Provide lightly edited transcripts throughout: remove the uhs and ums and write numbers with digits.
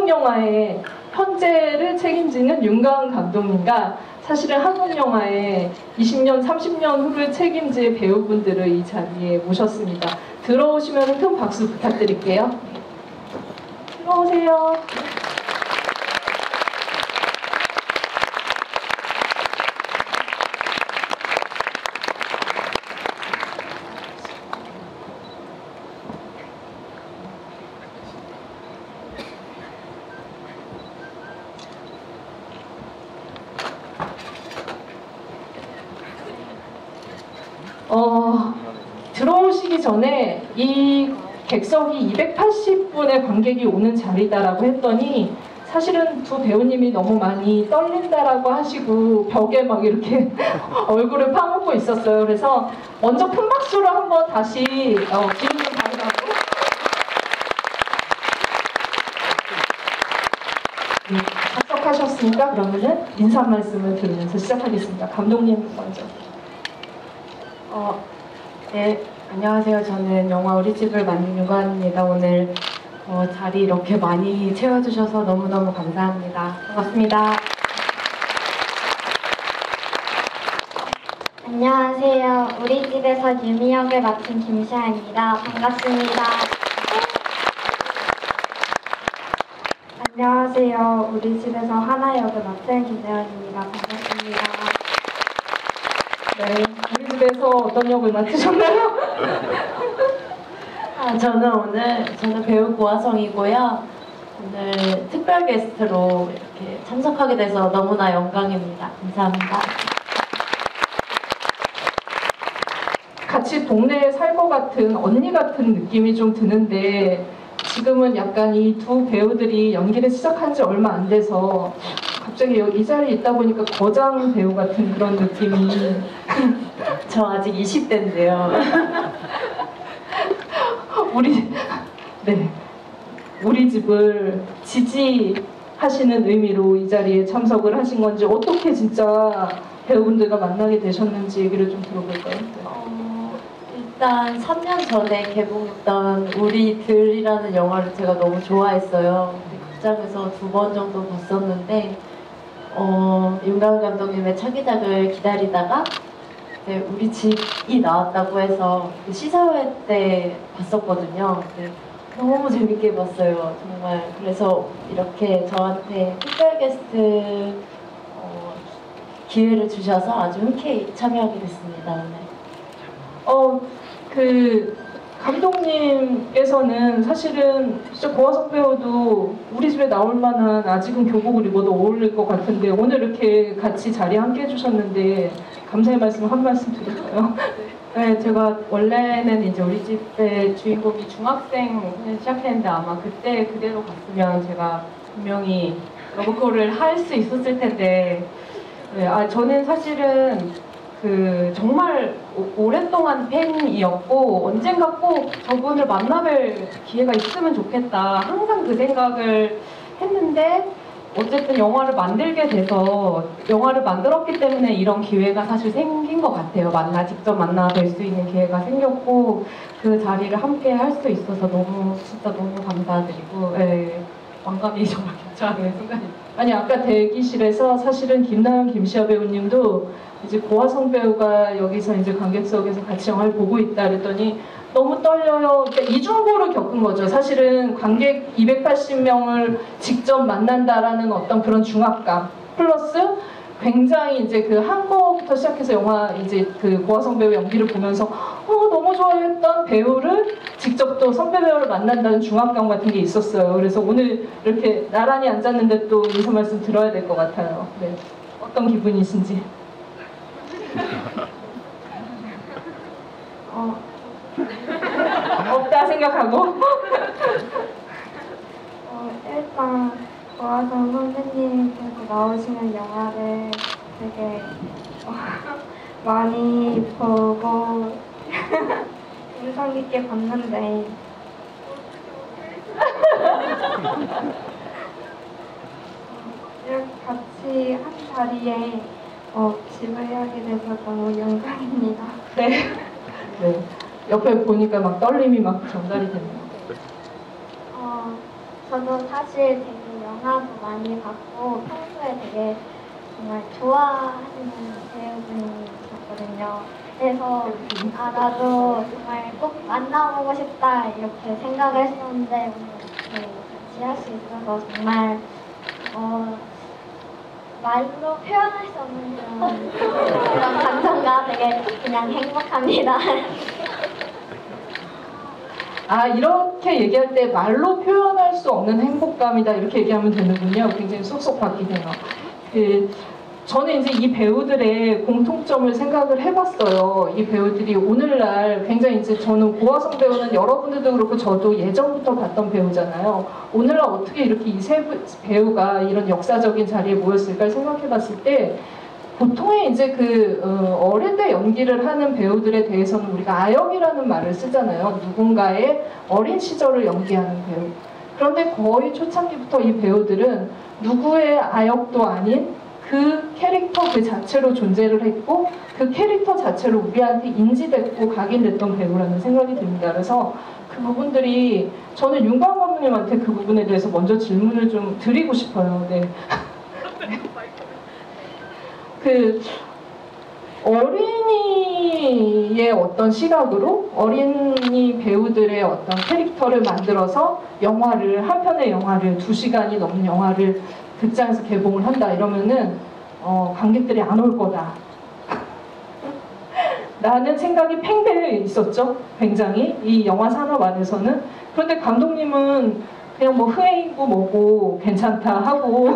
한국 영화의 현재를 책임지는 윤가은 감독님과 사실은 한국 영화의 20년, 30년 후를 책임질 배우분들을 이 자리에 모셨습니다. 들어오시면 큰 박수 부탁드릴게요. 들어오세요. 들어오시기 전에 이 객석이 280분의 관객이 오는 자리다라고 했더니 사실은 두 배우님이 너무 많이 떨린다라고 하시고 벽에 막 이렇게 얼굴을 파묻고 있었어요. 그래서 먼저 큰 박수로 한번 다시 기운 좀 가져가고 합석하셨으니까 그러면은 인사 말씀을 들으면서 시작하겠습니다. 감독님 먼저. 네, 안녕하세요. 저는 영화 우리 집을 만든 윤가은입니다. 오늘 자리 이렇게 많이 채워주셔서 너무너무 감사합니다. 반갑습니다. 안녕하세요. 우리 집에서 유미 역을 맡은 김시아입니다. 반갑습니다. 안녕하세요. 우리 집에서 하나 역을 맡은 김세연입니다. 반갑습니다. 네, 우리 집에서 어떤 역을 맡으셨나요? 저는 배우 고아성이고요. 오늘 특별 게스트로 이렇게 참석하게 돼서 너무나 영광입니다. 감사합니다. 같이 동네에 살 것 같은 언니 같은 느낌이 좀 드는데 지금은 약간 이 두 배우들이 연기를 시작한 지 얼마 안 돼서 갑자기 여기 이 자리에 있다 보니까 거장 배우 같은 그런 느낌이 저 아직 20대인데요. 우리 집을 지지하시는 의미로 이 자리에 참석을 하신 건지 어떻게 진짜 배우분들과 만나게 되셨는지 얘기를 좀 들어볼까요? 일단 3년 전에 개봉했던 우리들이라는 영화를 제가 너무 좋아했어요. 극장에서 2번 정도 봤었는데 윤가은 감독님의 차기작을 기다리다가 우리 집이 나왔다고 해서 시사회 때 봤었거든요. 너무 재밌게 봤어요. 정말. 그래서 이렇게 저한테 특별 게스트 기회를 주셔서 아주 흔쾌히 참여하게 됐습니다. 오늘. 감독님께서는 사실은 진짜 고아석 배우도 우리 집에 나올 만한 아직은 교복을 입어도 어울릴 것 같은데 오늘 이렇게 같이 자리에 함께 해주셨는데 감사의 말씀 한 말씀 드릴까요? 네, 제가 원래는 이제 우리 집의 주인공이 중학생 시작했는데 아마 그때 그대로 갔으면 제가 분명히 러브콜을 할 수 있었을 텐데 저는 사실은 정말 오랫동안 팬이었고 언젠가 꼭 저분을 만나뵐 기회가 있으면 좋겠다 항상 그 생각을 했는데 어쨌든 영화를 만들게 돼서 영화를 만들었기 때문에 이런 기회가 사실 생긴 것 같아요. 직접 만나 뵐 수 있는 기회가 생겼고 그 자리를 함께 할 수 있어서 진짜 너무 감사드리고 왕감이 정말 괜찮은 순간입니다. 아니 아까 대기실에서 사실은 김나연, 김시아 배우님도 이제 고아성 배우가 여기서 이제 관객석에서 같이 영화를 보고 있다 그랬더니 너무 떨려요. 그러니까 이중고를 겪은 거죠. 사실은 관객 280명을 직접 만난다라는 어떤 그런 중압감 플러스 굉장히 이제 그 한국부터 시작해서 영화 이제 그 고아성 배우 연기를 보면서 너무 좋아했던 배우를 직접 또 선배 배우를 만난다는 중압감 같은 게 있었어요. 그래서 오늘 이렇게 나란히 앉았는데 또 인사 말씀 들어야 될 것 같아요. 네. 어떤 기분이신지. 없다 생각하고. 일단 고아성 선생님께서 나오시는 영화를 되게 많이 보고 인상 깊게 봤는데 이렇게 같이 한 자리에 지불하게 돼서 너무 영광입니다. 네. 옆에 보니까 막 떨림이 막 전달이 되네요. 저도 사실 되게 영화도 많이 봤고 평소에 되게 정말 좋아하시는 배우분이셨거든요. 그래서 나도 정말 꼭 만나보고 싶다 이렇게 생각을 했었는데 오늘 이렇게 같이 할 수 있어서 정말 말로 표현할 수 없는 그런 감정과 되게 그냥 행복합니다. 아, 이렇게 얘기할 때 말로 표현할 수 없는 행복감이다 이렇게 얘기하면 되는군요. 굉장히 쏙쏙 바뀌네요. 저는 이제 이 배우들의 공통점을 생각을 해봤어요. 이 배우들이 오늘날 굉장히 이제 저는 고화성 배우는 여러분들도 그렇고 저도 예전부터 봤던 배우잖아요. 오늘날 어떻게 이렇게 이 세 배우가 이런 역사적인 자리에 모였을까 생각해봤을 때 보통의 이제 어릴 때 연기를 하는 배우들에 대해서는 우리가 아역이라는 말을 쓰잖아요. 누군가의 어린 시절을 연기하는 배우. 그런데 거의 초창기부터 이 배우들은 누구의 아역도 아닌 그 캐릭터 그 자체로 존재를 했고 그 캐릭터 자체로 우리한테 인지됐고 각인됐던 배우라는 생각이 듭니다. 그래서 그 부분들이 저는 윤광 감독님한테 그 부분에 대해서 먼저 질문을 좀 드리고 싶어요. 네. 어린이의 어떤 시각으로 어린이 배우들의 어떤 캐릭터를 만들어서 한 편의 영화를 2시간이 넘는 영화를 극장에서 개봉을 한다 이러면은 관객들이 안 올 거다 라는 생각이 팽배해 있었죠. 굉장히 이 영화 산업 안에서는. 그런데 감독님은 그냥 뭐 흥행이고 뭐고 괜찮다 하고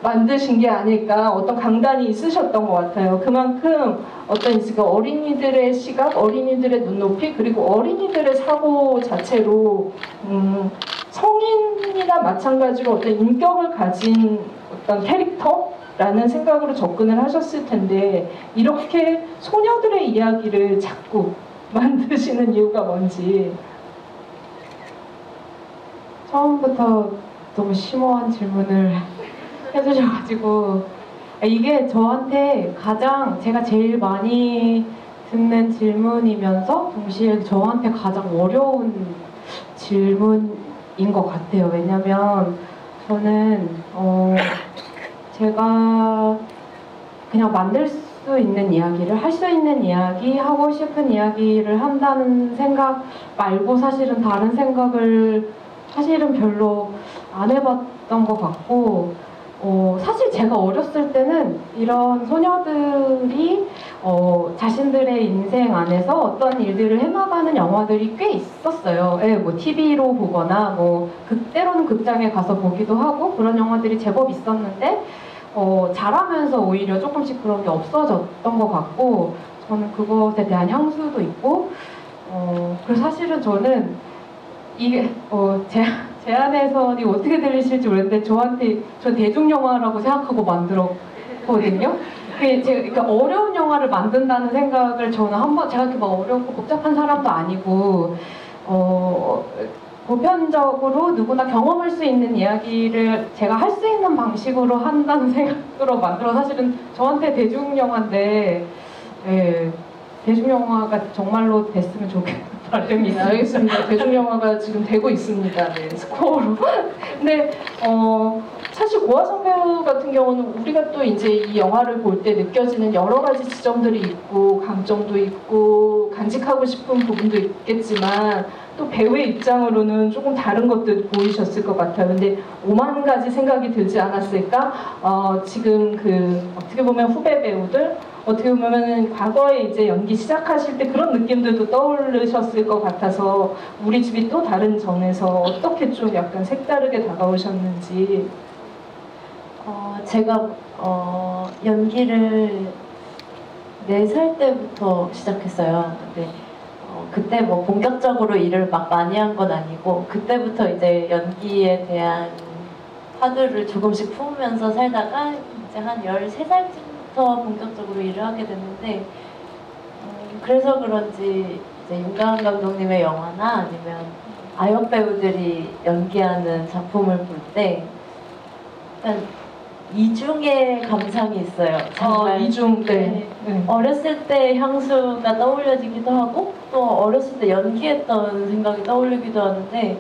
만드신 게 아닐까 어떤 강단이 있으셨던 것 같아요. 그만큼 어떤 어린이들의 시각, 어린이들의 눈높이 그리고 어린이들의 사고 자체로 성인이나 마찬가지로 어떤 인격을 가진 어떤 캐릭터라는 생각으로 접근을 하셨을 텐데 이렇게 소녀들의 이야기를 자꾸 만드시는 이유가 뭔지. 처음부터 너무 심오한 질문을 해주셔가지고 이게 저한테 가장 제가 제일 많이 듣는 질문이면서 동시에 저한테 가장 어려운 질문인 것 같아요. 왜냐면 저는 제가 그냥 만들 수 있는 이야기를 할 수 있는 이야기 하고 싶은 이야기를 한다는 생각 말고 사실은 다른 생각을 사실은 별로 안 해봤던 것 같고 사실 제가 어렸을 때는 이런 소녀들이 자신들의 인생 안에서 어떤 일들을 해나가는 영화들이 꽤 있었어요. 예, 뭐 TV로 보거나 뭐 때로는 극장에 가서 보기도 하고 그런 영화들이 제법 있었는데 자라면서 오히려 조금씩 그런 게 없어졌던 것 같고 저는 그것에 대한 향수도 있고 그래서 사실은 저는 이게 제 안에서는 어떻게 들리실지 모르겠는데 전 대중영화라고 생각하고 만들었거든요. 그러니까 어려운 영화를 만든다는 생각을 저는 제가 그렇게 막 어렵고 복잡한 사람도 아니고 보편적으로 누구나 경험할 수 있는 이야기를 제가 할 수 있는 방식으로 한다는 생각으로 만들어 사실은 저한테 대중영화인데 대중영화가 정말로 됐으면 좋겠는 바람이 있습니다. 알겠습니다. 대중영화가 지금 되고 있습니다. 네, 스코어로. 근데 사실 고화성 배우 같은 경우는 우리가 또 이제 이 영화를 볼 때 느껴지는 여러 가지 지점들이 있고 강점도 있고 간직하고 싶은 부분도 있겠지만 또 배우의 입장으로는 조금 다른 것도 보이셨을 것 같아요. 근데 5만 가지 생각이 들지 않았을까? 지금 어떻게 보면 후배 배우들 어떻게 보면 과거에 이제 연기 시작하실 때 그런 느낌들도 떠오르셨을 것 같아서 우리 집이 또 다른 점에서 어떻게 좀 약간 색다르게 다가오셨는지. 제가 연기를 4살 때부터 시작했어요. 근데 그때 뭐 본격적으로 일을 막 많이 한 건 아니고 그때부터 이제 연기에 대한 화두를 조금씩 품으면서 살다가 이제 한 13살쯤부터 본격적으로 일을 하게 됐는데 그래서 그런지 이제 윤가은 감독님의 영화나 아니면 아역 배우들이 연기하는 작품을 볼 때 약간 이중의 감상이 있어요. 정말 이중, 네. 어렸을 때 향수가 떠올려지기도 하고 또 어렸을 때 연기했던 생각이 떠올리기도 하는데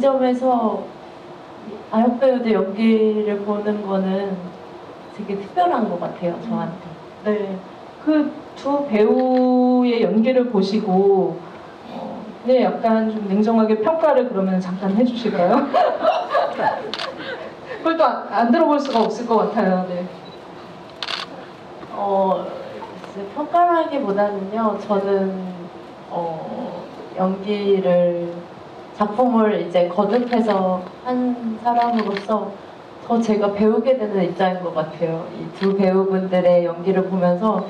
점에서 아역 배우들 연기를 보는 거는 되게 특별한 것 같아요, 저한테. 네, 그 두 배우의 연기를 보시고 네, 약간 좀 냉정하게 평가를 그러면 잠깐 해주실까요? 그걸 또 안 들어볼 수가 없을 것 같아요. 네. 글쎄, 평가라기보다는요, 저는 연기를 작품을 이제 거듭해서 한 사람으로서 더 제가 배우게 되는 입장인 것 같아요. 이 두 배우분들의 연기를 보면서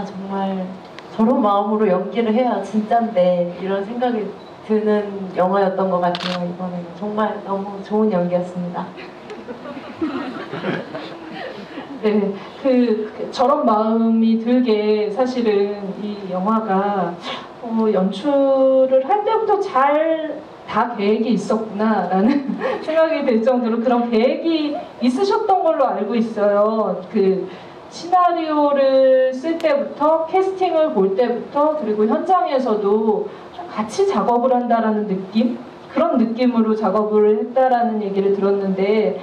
정말 저런 마음으로 연기를 해야 진짠데 이런 생각이 드는 영화였던 것 같아요. 이번에는 정말 너무 좋은 연기였습니다. 네, 저런 마음이 들게 사실은 이 영화가 연출을 할 때부터 다 계획이 있었구나라는 생각이 들 정도로 그런 계획이 있으셨던 걸로 알고 있어요. 시나리오를 쓸 때부터, 캐스팅을 볼 때부터, 그리고 현장에서도 좀 같이 작업을 한다라는 느낌? 그런 느낌으로 작업을 했다라는 얘기를 들었는데,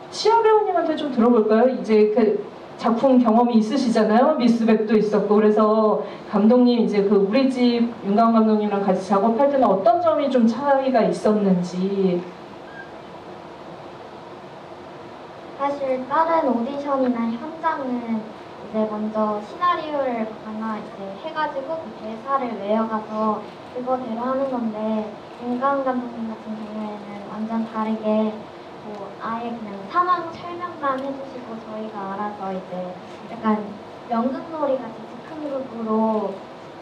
시아 배우님한테 좀 들어볼까요? 이제 그 작품 경험이 있으시잖아요. 미스백도 있었고. 그래서 감독님, 이제 우리 집 윤가은 감독님이랑 같이 작업할 때는 어떤 점이 좀 차이가 있었는지. 사실 다른 오디션이나 현장은 이제 먼저 시나리오를 하나 이제 해가지고 그 대사를 외워가서 그거대로 하는 건데 윤가은 감독님 같은 경우에는 완전 다르게 아예 그냥 상황 설명만 해주시고 저희가 알아서 이제 약간 연극놀이 같이 즉흥극으로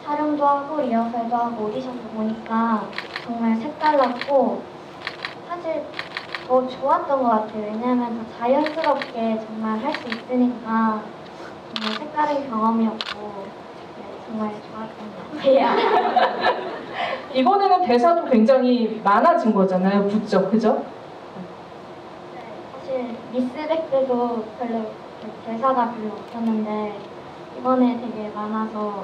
촬영도 하고 리허설도 하고 오디션도 보니까 정말 색달랐고 사실 더 좋았던 것 같아요. 왜냐하면 더 자연스럽게 정말 할 수 있으니까 정말 색다른 경험이었고 정말 좋았던 것 같아요. 이번에는 대사도 굉장히 많아진 거잖아요. 붙죠? 그죠? 사실 미스백 때도 별로 대사가 별로 없었는데 이번에 되게 많아서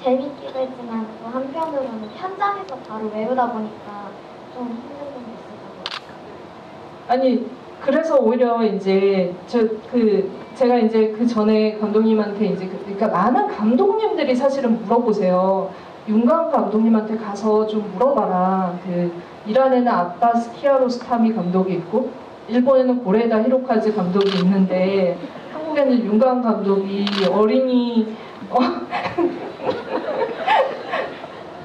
재밌기도 했지만 또 한편으로는 현장에서 바로 외우다 보니까 좀 힘든 점도 있었던 것 같아요. 아니, 그래서 오히려 이제 제가 이제 그 전에 감독님한테 이제 그러니까 많은 감독님들이 사실은 물어보세요. 윤가은 감독님한테 가서 좀 물어봐라. 이란에는 아바스 키아로스타미 감독이 있고 일본에는 고레다 히로카즈 감독이 있는데 한국에는 윤가은 감독이 어린이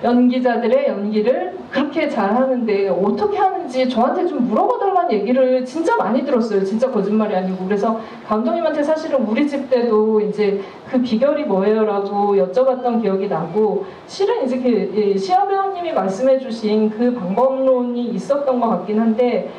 연기자들의 연기를 그렇게 잘하는데 어떻게 하는지 저한테 좀 물어봐달라는 얘기를 진짜 많이 들었어요. 진짜 거짓말이 아니고. 그래서 감독님한테 사실은 우리 집 때도 이제 그 비결이 뭐예요라고 여쭤봤던 기억이 나고 실은 이제 시아 배우님이 말씀해주신 그 방법론이 있었던 것 같긴 한데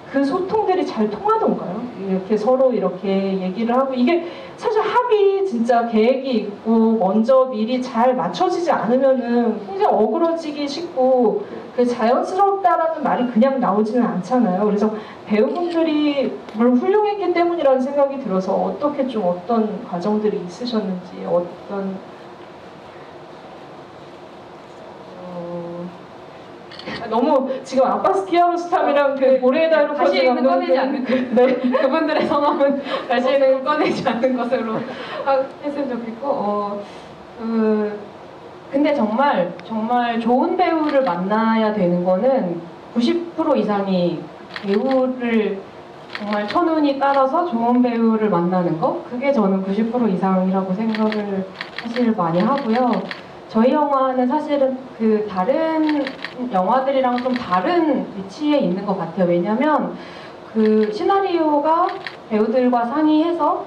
그 소통들이 잘 통하던가요? 이렇게 서로 이렇게 얘기를 하고 이게 사실 합의 진짜 계획이 있고 먼저 미리 잘 맞춰지지 않으면은 굉장히 어그러지기 쉽고 자연스럽다라는 말이 그냥 나오지는 않잖아요. 그래서 배우분들이 물론 훌륭했기 때문이라는 생각이 들어서 어떤 과정들이 있으셨는지 너무 지금 아바스 키아로스타미랑 고레에다 히로카즈 다시는 꺼내지 않는 네. 그분들의 성함은 다시는 꺼내지 않는 것으로 했으면 좋겠고 근데 정말 좋은 배우를 만나야 되는 거는 90% 이상이 배우를 정말 천운이 따라서 좋은 배우를 만나는 거 그게 저는 90% 이상이라고 생각을 사실 많이 하고요. 저희 영화는 사실은 다른 영화들이랑 좀 다른 위치에 있는 것 같아요. 왜냐면 시나리오가 배우들과 상의해서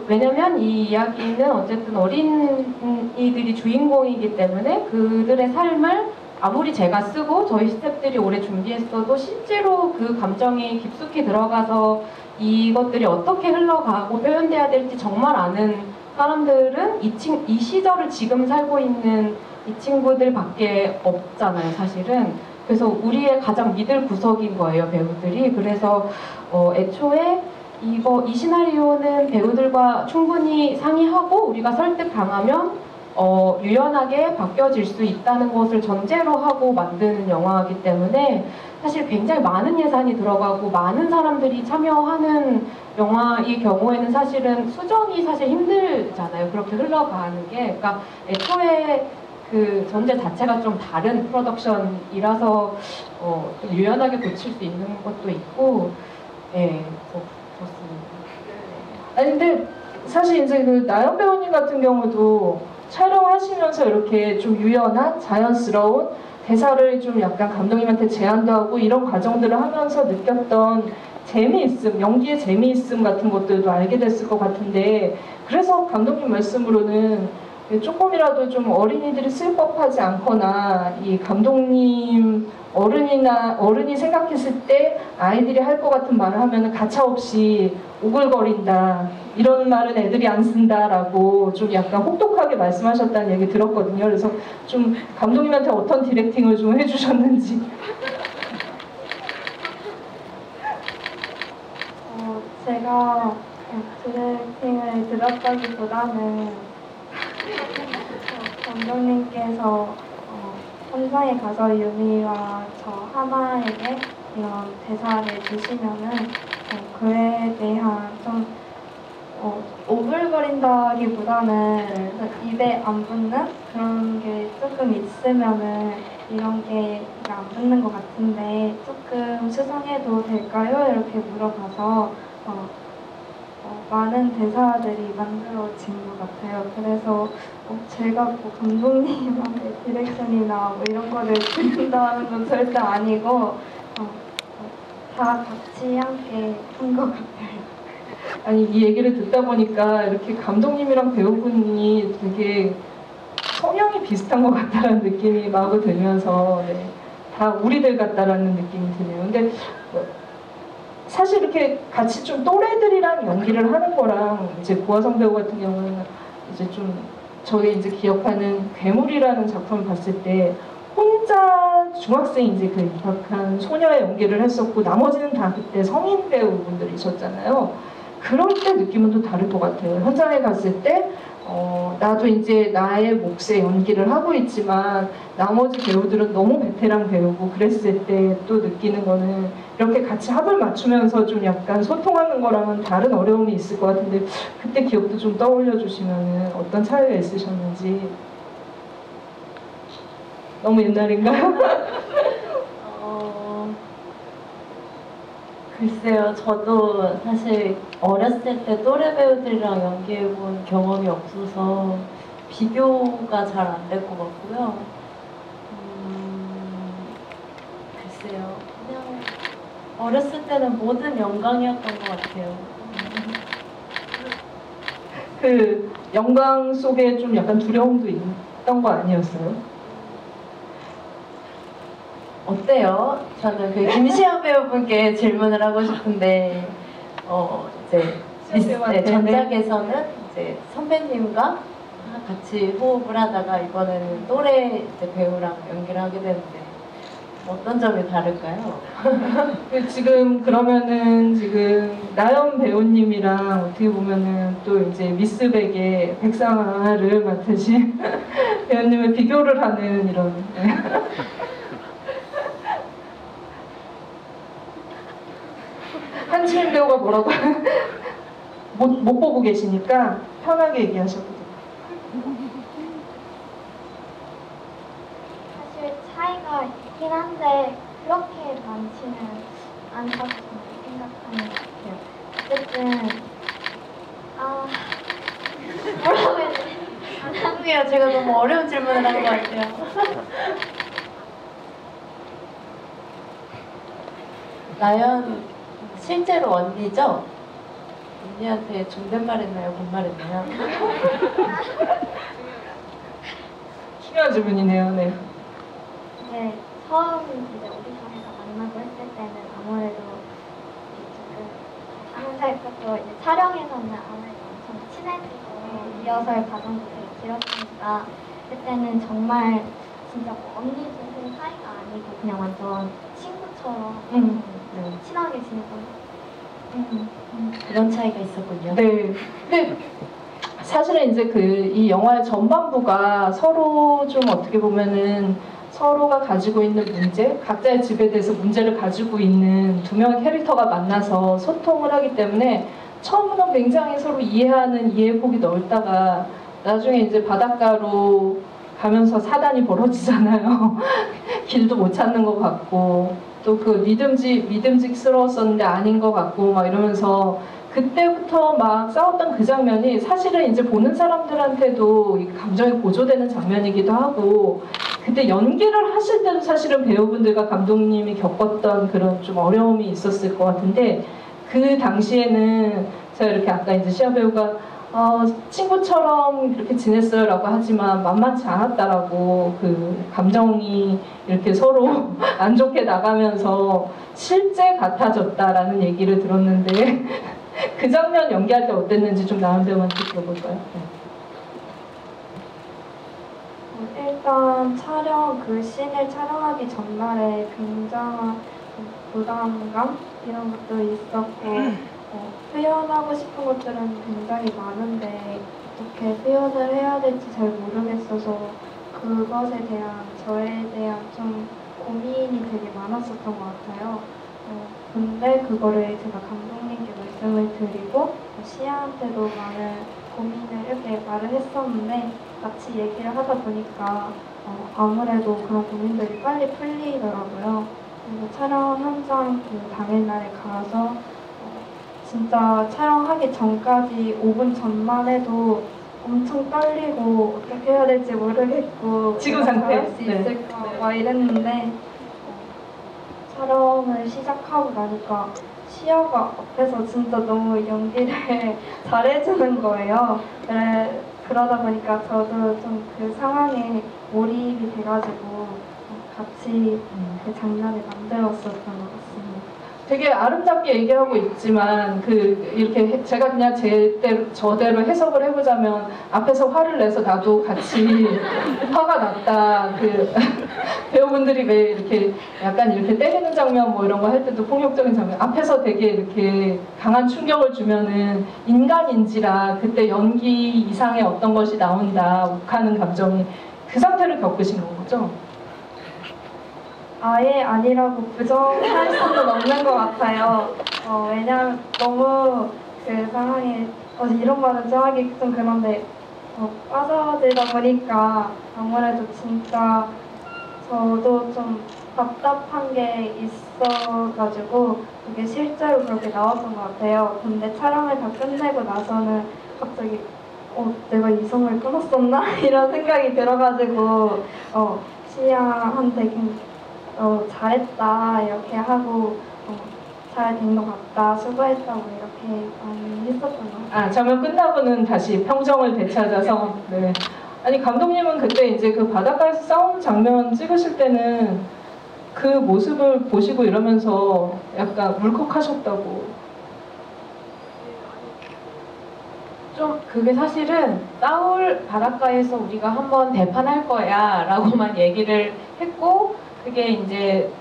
왜냐면 이 이야기는 어쨌든 어린이들이 주인공이기 때문에 그들의 삶을 아무리 제가 쓰고 저희 스태프들이 오래 준비했어도 실제로 그 감정이 깊숙이 들어가서 이것들이 어떻게 흘러가고 표현돼야 될지 정말 아는 사람들은 이 시절을 지금 살고 있는 이 친구들밖에 없잖아요, 사실은. 그래서 우리의 가장 믿을 구석인 거예요, 배우들이. 그래서 애초에 이 시나리오는 배우들과 충분히 상의하고 우리가 설득당하면 유연하게 바뀌어질 수 있다는 것을 전제로 하고 만드는 영화이기 때문에 사실 굉장히 많은 예산이 들어가고 많은 사람들이 참여하는 영화의 경우에는 사실은 수정이 사실 힘들잖아요. 그렇게 흘러가는 게. 그러니까 애초에 그 전제 자체가 좀 다른 프로덕션이라서 좀 유연하게 고칠 수 있는 것도 있고, 예, 그렇습니다. 아니 근데 사실 이제 그 나연 배우님 같은 경우도 촬영하시면서 이렇게 좀 유연한 자연스러운 대사를 좀 약간 감독님한테 제안도 하고 이런 과정들을 하면서 느꼈던 재미있음, 연기의 재미있음 같은 것들도 알게 됐을 것 같은데, 그래서 감독님 말씀으로는 조금이라도 좀 어린이들이 쓸 법하지 않거나 이 감독님 어른이 생각했을 때 아이들이 할 것 같은 말을 하면 가차없이 오글거린다, 이런 말은 애들이 안 쓴다라고 좀 약간 혹독하게 말씀하셨다는 얘기 들었거든요. 그래서 좀 감독님한테 어떤 디렉팅을 좀 해주셨는지. 제가 디렉팅을 들었다기보다는 감독님께서 현장에 가서 유미와 저 하나에게 이런 대사를 주시면은 그에 대한 좀 오글거린다기보다는 입에 안 붙는 그런 게 조금 있으면은 이런 게 안 붙는 것 같은데 조금 수정해도 될까요? 이렇게 물어봐서 많은 대사들이 만들어진 것 같아요. 그래서 제가 뭐 감독님한테 디렉션이나 뭐 이런 거를 드린다는 건 절대 아니고 다 같이 함께 한 것 같아요. 아니 이 얘기를 듣다 보니까 이렇게 감독님이랑 배우분이 되게 성향이 비슷한 것 같다는 느낌이 마구 들면서 네, 다 우리들 같다라는 느낌이 드네요. 근데 사실 이렇게 같이 좀 또래들이랑 연기를 하는 거랑 이제 고화성 배우 같은 경우는 이제 좀 저희 이제 기억하는 괴물이라는 작품을 봤을 때 혼자 중학생 이제 그 입학한 소녀의 연기를 했었고 나머지는 다 그때 성인 배우분들이셨잖아요. 그럴 때 느낌은 또 다를 것 같아요. 현장에 갔을 때 나도 이제 나의 몫의 연기를 하고 있지만 나머지 배우들은 너무 베테랑 배우고 그랬을 때 또 느끼는 거는 이렇게 같이 합을 맞추면서 좀 약간 소통하는 거랑은 다른 어려움이 있을 것 같은데, 그때 기억도 좀 떠올려 주시면은 어떤 차이가 있으셨는지. 너무 옛날인가요? 글쎄요, 저도 사실 어렸을 때 또래 배우들이랑 연기해본 경험이 없어서 비교가 잘 안 될 것 같고요. 글쎄요, 그냥 어렸을 때는 뭐든 영광이었던 것 같아요. 그 영광 속에 좀 약간 두려움도 있던 거 아니었어요? 어때요? 저는 그 김시현 배우분께 질문을 하고 싶은데, 이제 배우한테, 전작에서는 이제 선배님과 같이 호흡을 하다가 이번에는 또래 이제 배우랑 연기를 하게 되는데 어떤 점이 다를까요? 지금 그러면은 지금 나연 배우님이랑 어떻게 보면은 또 이제 미스백의 백상아를 맡으신 배우님을 비교를 하는 이런. 한지민 배우가 뭐라고 못 보고 계시니까 편하게 얘기하셔도 돼요. 사실 차이가 있긴 한데 그렇게 많지는 않다고 저는 생각하는 것 같아요. 어쨌든 뭐라고 해야 되지? 죄송해요, 제가 너무 어려운 질문을 한 것 같아요. 나연 실제로 언니죠? 언니한테 존댓말했나요? 반말했나요? 중요한 질문이네요. 네. 네, 처음 이제 오디션에서 만나고 했을 때는 아무래도 조금 아는 사이였고 이제 촬영에서는 아무래도 엄청 친해지고 리허설 과정도 되게 길었으니까 그때는 정말 진짜 뭐 언니들 사이가 아니고 그냥 완전 친구처럼 네. 친하게 지내고 그런 차이가 있었군요. 네. 근데 사실은 이제 이 영화의 전반부가 서로 좀 어떻게 보면은 서로가 가지고 있는 문제, 각자의 집에 대해서 문제를 가지고 있는 두 명의 캐릭터가 만나서 소통을 하기 때문에 처음으로 굉장히 서로 이해하는 이해폭이 넓다가 나중에 이제 바닷가로 가면서 사단이 벌어지잖아요. 길도 못 찾는 것 같고 또 그 믿음직스러웠었는데 아닌 것 같고 막 이러면서 그때부터 막 싸웠던 그 장면이 사실은 이제 보는 사람들한테도 감정이 고조되는 장면이기도 하고 그때 연기를 하실 때도 사실은 배우분들과 감독님이 겪었던 그런 좀 어려움이 있었을 것 같은데 그 당시에는 제가 이렇게 아까 이제 시아 배우가 친구처럼 그렇게 지냈어요 라고 하지만 만만치 않았다라고 그 감정이 이렇게 서로 안 좋게 나가면서 실제 같아졌다라는 얘기를 들었는데 그 장면 연기할 때 어땠는지 좀 나은 배우한테 들어볼까요? 네. 일단 그 씬을 촬영하기 전날에 굉장한 부담감 이런 것도 있었고 표현하고 싶은 것들은 굉장히 많은데 어떻게 표현을 해야 될지 잘 모르겠어서 그것에 대한 저에 대한 좀 고민이 되게 많았었던 것 같아요. 근데 그거를 제가 감독님께 말씀을 드리고 시아한테도 많은 고민을 이렇게 말을 했었는데 같이 얘기를 하다 보니까 아무래도 그런 고민들이 빨리 풀리더라고요. 그래서 촬영 현장 그 당일날에 가서 진짜 촬영하기 전까지 5분 전만 해도 엄청 떨리고 어떻게 해야 될지 모르겠고 지금 상태 잘할 수 있을까 막 이랬는데 촬영을 시작하고 나니까 시아가 앞에서 진짜 너무 연기를 잘해주는 거예요. 그러다 보니까 저도 좀 그 상황에 몰입이 돼가지고 같이 그 장면을 만들었었던 것 같습니다. 되게 아름답게 얘기하고 있지만 이렇게 제가 그냥 저대로 해석을 해보자면 앞에서 화를 내서 나도 같이 화가 났다. 배우분들이 왜 이렇게 약간 이렇게 때리는 장면 뭐 이런 거 할 때도 폭력적인 장면 앞에서 되게 이렇게 강한 충격을 주면은 인간인지라 그때 연기 이상의 어떤 것이 나온다 욱하는 감정이 그 상태를 겪으신 거죠? 아예 아니라고 부정할 수는 없는 것 같아요. 왜냐면 너무 그 상황에 이런 말은 좀 하기 좀 그런데 빠져들다 보니까 아무래도 진짜 저도 좀 답답한 게 있어가지고 그게 실제로 그렇게 나왔던 것 같아요. 근데 촬영을 다 끝내고 나서는 갑자기 내가 이성을 끊었었나? 이런 생각이 들어가지고 시아한테 잘했다 이렇게 하고 잘 된 것 같다 수고했다고 이렇게 많이 했었던 것 같아요. 장면 끝나고는 다시 평정을 되찾아서 네. 아니 감독님은 그때 이제 그 바닷가에서 싸우는 장면 찍으실 때는 그 모습을 보시고 이러면서 약간 울컥하셨다고. 좀 그게 사실은 싸울 바닷가에서 우리가 한번 대판할 거야 라고만 얘기를 했고 그게 이제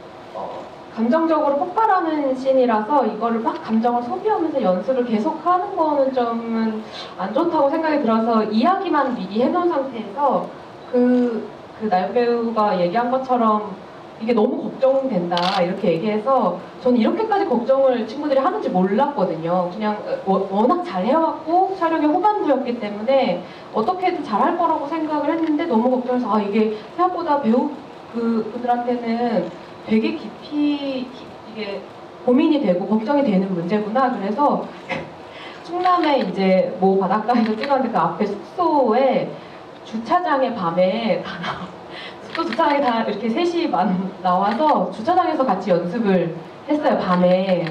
감정적으로 폭발하는 씬이라서 이거를 막 감정을 소비하면서 연습을 계속 하는 거는 좀 안 좋다고 생각이 들어서 이야기만 미리 해놓은 상태에서 그 나연 배우가 얘기한 것처럼 이게 너무 걱정된다 이렇게 얘기해서 저는 이렇게까지 걱정을 친구들이 하는지 몰랐거든요. 그냥 워낙 잘 해왔고 촬영의 후반부였기 때문에 어떻게든 잘할 거라고 생각을 했는데 너무 걱정해서 이게 생각보다 배우 그분들한테는 되게 깊이 이게 고민이 되고 걱정이 되는 문제구나. 그래서 충남에 이제 모 바닷가에서 찍었는데 그 앞에 숙소에 주차장에 밤에 숙소 주차장에 다 이렇게 셋이 나와서 주차장에서 같이 연습을 했어요. 밤에.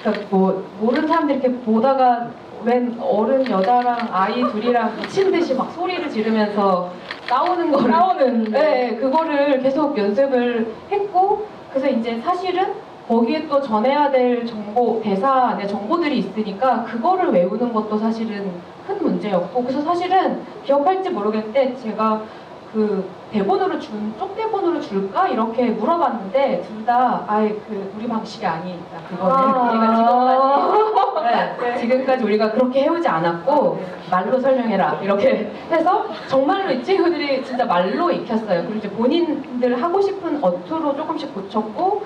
그러니까 뭐 모르는 사람들이 이렇게 보다가 웬 어른 여자랑 아이 둘이랑 미친 듯이 막 소리를 지르면서 싸우는 네, 그거를 계속 연습을 했고 그래서 이제 사실은 거기에 또 전해야 될 대사 안에 정보들이 있으니까 그거를 외우는 것도 사실은 큰 문제였고 그래서 사실은 기억할지 모르겠는데 제가 그 대본으로 쪽대본으로 줄까 이렇게 물어봤는데 둘 다 아예 그 우리 방식이 아니니까 그거는 우리가 지금까지 우리가 그렇게 해오지 않았고 말로 설명해라 이렇게 해서 정말로 이 친구들이 진짜 말로 익혔어요. 그리고 이제 본인들 하고 싶은 어투로 조금씩 고쳤고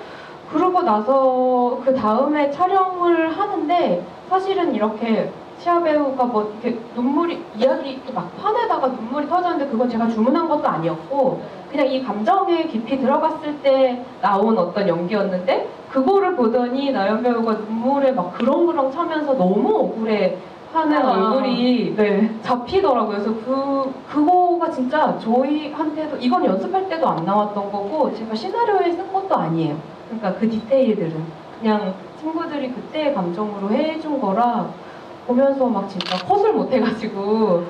그러고 나서 그 다음에 촬영을 하는데 사실은 이렇게 시아 배우가 뭐 이렇게 눈물이 이야기 이렇게 막판에다가 눈물이 터졌는데 그건 제가 주문한 것도 아니었고 그냥 이 감정에 깊이 들어갔을 때 나온 어떤 연기였는데 그거를 보더니 나연 배우가 눈물에 막 그렁그렁 차면서 너무 억울해 하는 얼굴이 잡히더라고요. 그래서 그거가 진짜 저희한테도 이건 연습할 때도 안 나왔던 거고 제가 시나리오에 쓴 것도 아니에요. 그러니까 그 디테일들은 그냥 친구들이 그때의 감정으로 해준 거라 보면서 막 진짜 컷을 못 해가지고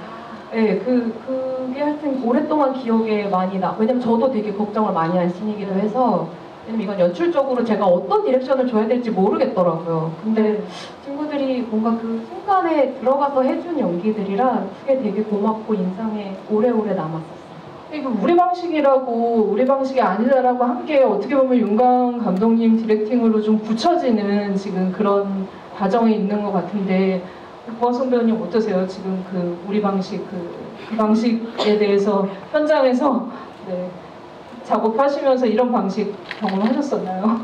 그게 하여튼 오랫동안 기억에 많이 왜냐면 저도 되게 걱정을 많이 한 씬이기도 해서 왜냐면 이건 연출적으로 제가 어떤 디렉션을 줘야 될지 모르겠더라고요. 근데 친구들이 뭔가 그 순간에 들어가서 해준 연기들이라 그게 되게 고맙고 인상에 오래오래 남았었어요. 이거 우리 방식이라고 우리 방식이 아니다라고 함께 어떻게 보면 윤강 감독님 디렉팅으로 좀 굳혀지는 지금 그런 과정에 있는 것 같은데 고화성 배우님 어떠세요? 지금 그 우리 방식 그 방식에 대해서 현장에서 작업하시면서 이런 방식 경험하셨었나요?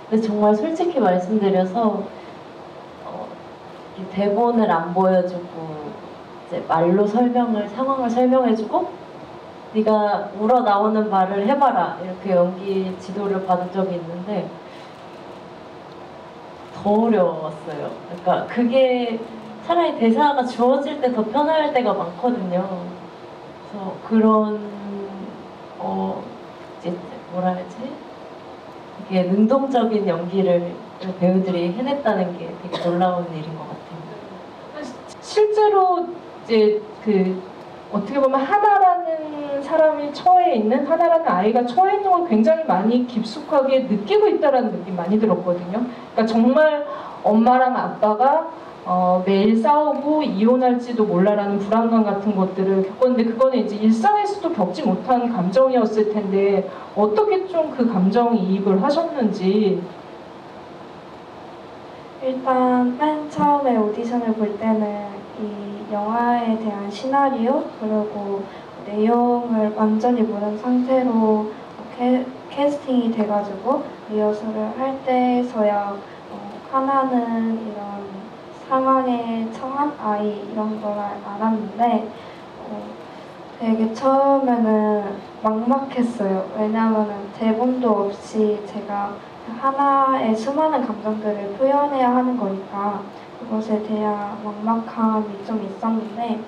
근데 정말 솔직히 말씀드려서 이 대본을 안 보여주고 이제 말로 상황을 설명해주고 네가 우러나오는 말을 해봐라 이렇게 연기 지도를 받은 적이 있는데 더 어려웠어요. 그러니까 그게 차라리 대사가 주어질 때 더 편할 때가 많거든요. 그래서 그런 이제 뭐라 해야지? 되게 능동적인 연기를 배우들이 해냈다는 게 되게 놀라운 일인 것 같아요. 실제로 이제 어떻게 보면 하나라는 사람이 처해 있는 하나라는 아이가 처해 있는 걸 굉장히 많이 깊숙하게 느끼고 있다라는 느낌 많이 들었거든요. 그러니까 정말 엄마랑 아빠가 매일 싸우고 이혼할지도 몰라라는 불안감 같은 것들을 겪었는데 그거는 이제 일상에서도 겪지 못한 감정이었을 텐데 어떻게 좀 그 감정이입을 하셨는지. 일단 맨 처음에 오디션을 볼 때는 이 영화에 대한 시나리오 그리고 내용을 완전히 모르는 상태로 캐스팅이 돼가지고 리허설을 할 때서야 하나는 이런 상황에 처한 아이 이런 걸 알았는데 되게 처음에는 막막했어요. 왜냐하면 대본도 없이 제가 하나의 수많은 감정들을 표현해야 하는 거니까 그것에 대한 막막함이 좀 있었는데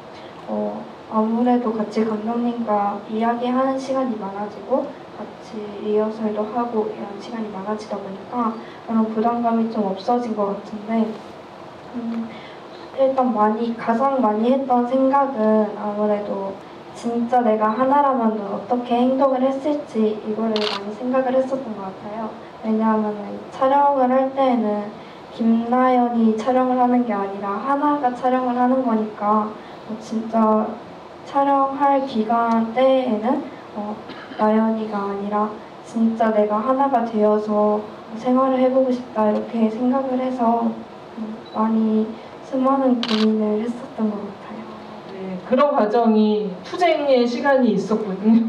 아무래도 같이 감독님과 이야기하는 시간이 많아지고 같이 리허설도 하고 이런 시간이 많아지다 보니까 그런 부담감이 좀 없어진 것 같은데 일단 가장 많이 했던 생각은 아무래도 진짜 내가 하나라면 어떻게 행동을 했을지 이거를 많이 생각을 했었던 것 같아요. 왜냐하면 촬영을 할 때에는 김나연이 촬영을 하는 게 아니라 하나가 촬영을 하는 거니까 진짜 촬영할 기간 때에는 나연이가 아니라 진짜 내가 하나가 되어서 생활을 해보고 싶다 이렇게 생각을 해서 많이 수많은 고민을 했었던 것 같아요. 네, 그런 과정이 투쟁의 시간이 있었거든요.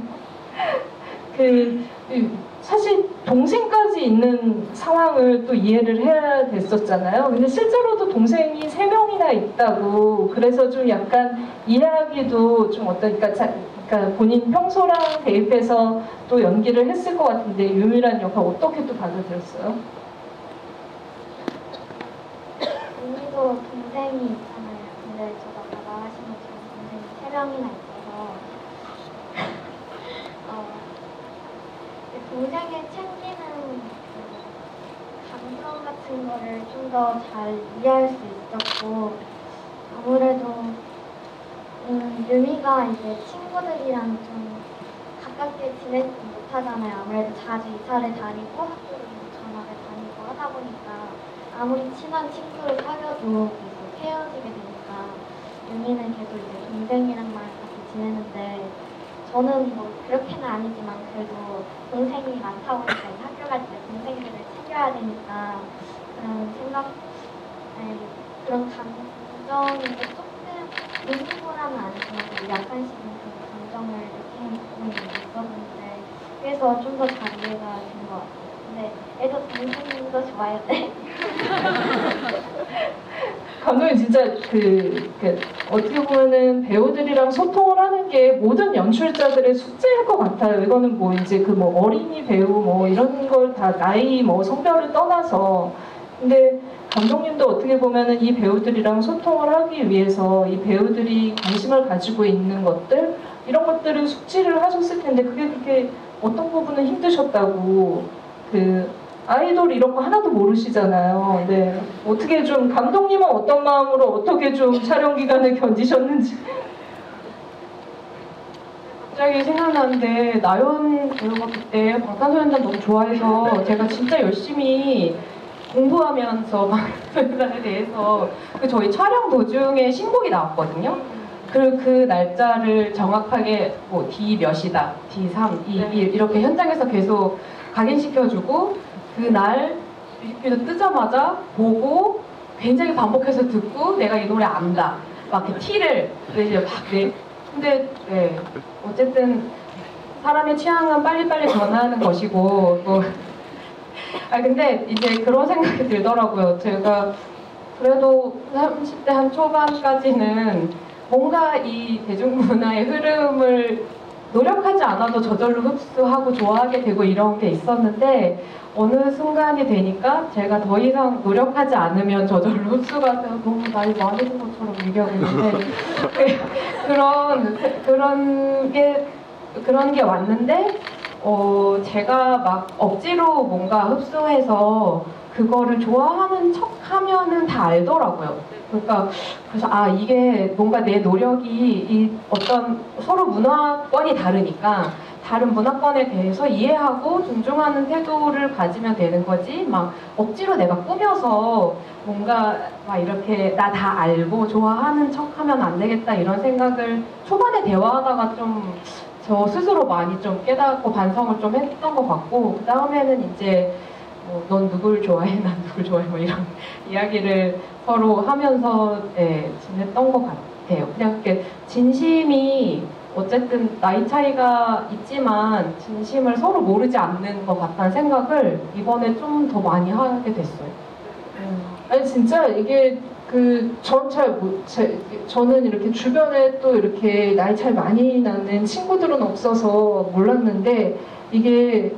사실 동생까지 있는 상황을 또 이해를 해야 됐었잖아요. 근데 실제로도 동생이 3명이나 있다고 그래서 좀 약간 이해하기도 좀 그러니까 본인 평소랑 대입해서 또 연기를 했을 것 같은데 유미란 역할 어떻게 또 받아들였어요? 언니도 동생이 있잖아요. 근데 저도 아까 말하신 것처럼 동생이 3명이나 있어서 동생을 챙기는 감정 같은 거를 좀 더 잘 이해할 수 있었고 아무래도 유미가 이제 친구들이랑 좀 가깝게 지내지 못하잖아요. 아무래도 자주 이사를 다니고 학교를 전학을 다니고 하다 보니까 아무리 친한 친구를 사귀어도 계속 헤어지게 되니까 유미는 계속 이제 동생이랑만 같이 지내는데 저는 뭐 그렇게는 아니지만 그래도 동생이 많다 보니까 이제 학교 갈 때 동생들을 챙겨야 되니까 그런 생각, 아니, 그런 감정인데 조금 눈물보다는 아니지만 좀 약간씩은 그런 감정을 느끼는 부분이 있었는데 그래서 좀 더 잘 이해가 된 것 같아요. 근데 애도 동생도 좋아요. 네. 감독님 진짜 어떻게 보면은 배우들이랑 소통을 하는 게 모든 연출자들의 숙제일 것 같아요. 이거는 뭐 이제 그 뭐 어린이 배우 뭐 이런 걸 다 나이 뭐 성별을 떠나서 근데 감독님도 어떻게 보면은 이 배우들이랑 소통을 하기 위해서 이 배우들이 관심을 가지고 있는 것들 이런 것들을 숙지를 하셨을 텐데 그게 그렇게 어떤 부분은 힘드셨다고 아이돌 이런 거 하나도 모르시잖아요. 네. 어떻게 좀 감독님은 어떤 마음으로 어떻게 좀 촬영 기간을 견디셨는지. 갑자기 생각나는데 나연 배우가 그때 방탄소년단 너무 좋아해서 제가 진짜 열심히 공부하면서 방탄소년단에 대해서 저희 촬영 도중에 신곡이 나왔거든요. 그 날짜를 정확하게 뭐 D 몇이다, D3, D1 이렇게 현장에서 계속 각인시켜주고 그날 뮤직비디오 뜨자마자 보고 굉장히 반복해서 듣고 내가 이 노래 안다 막 이렇게 티를 이제 막 근데 네 어쨌든 사람의 취향은 빨리빨리 변하는 것이고 뭐 근데 이제 그런 생각이 들더라고요. 제가 그래도 30대 한 초반까지는 뭔가 이 대중문화의 흐름을 노력하지 않아도 저절로 흡수하고 좋아하게 되고 이런 게 있었는데 어느 순간이 되니까 제가 더 이상 노력하지 않으면 저절로 흡수가 돼서 너무 나이 많이 든 것처럼 얘기하고 있는데 그런 게 왔는데 제가 막 억지로 뭔가 흡수해서 그거를 좋아하는 척 하면은 다 알더라고요. 그러니까 그래서 이게 뭔가 내 노력이 이 어떤 서로 문화권이 다르니까 다른 문화권에 대해서 이해하고 존중하는 태도를 가지면 되는 거지 막 억지로 내가 꾸며서 뭔가 막 이렇게 나 다 알고 좋아하는 척 하면 안 되겠다 이런 생각을 초반에 대화하다가 좀 저 스스로 많이 좀 깨닫고 반성을 좀 했던 것 같고 그 다음에는 이제 넌 누굴 좋아해? 난 누굴 좋아해? 뭐 이런 이야기를 서로 하면서 지냈던 것 같아요. 그냥 이렇게 진심이 어쨌든 나이 차이가 있지만 진심을 서로 모르지 않는 것 같다는 생각을 이번에 좀 더 많이 하게 됐어요. 아니 진짜 이게 저는 이렇게 주변에 또 이렇게 나이 차이 많이 나는 친구들은 없어서 몰랐는데 이게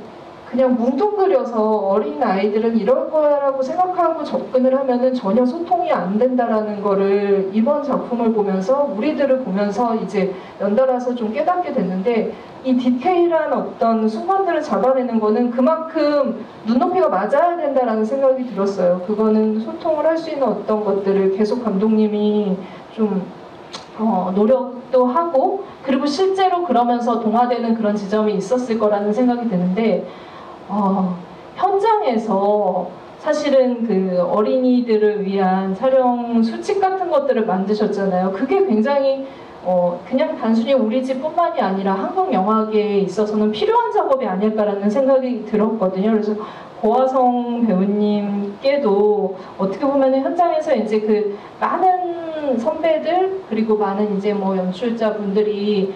그냥 뭉뚱그려서 어린 아이들은 이럴 거야라고 생각하고 접근을 하면은 전혀 소통이 안 된다라는 거를 이번 작품을 보면서 우리들을 보면서 이제 연달아서 좀 깨닫게 됐는데 이 디테일한 어떤 순간들을 잡아내는 거는 그만큼 눈높이가 맞아야 된다라는 생각이 들었어요. 그거는 소통을 할 수 있는 어떤 것들을 계속 감독님이 좀 노력도 하고 그리고 실제로 그러면서 동화되는 그런 지점이 있었을 거라는 생각이 드는데 현장에서 사실은 그 어린이들을 위한 촬영 수칙 같은 것들을 만드셨잖아요. 그게 굉장히 그냥 단순히 우리 집뿐만이 아니라 한국 영화계에 있어서는 필요한 작업이 아닐까라는 생각이 들었거든요. 그래서 고화성 배우님께도 어떻게 보면 현장에서 이제 그 많은 선배들 그리고 많은 이제 뭐 연출자분들이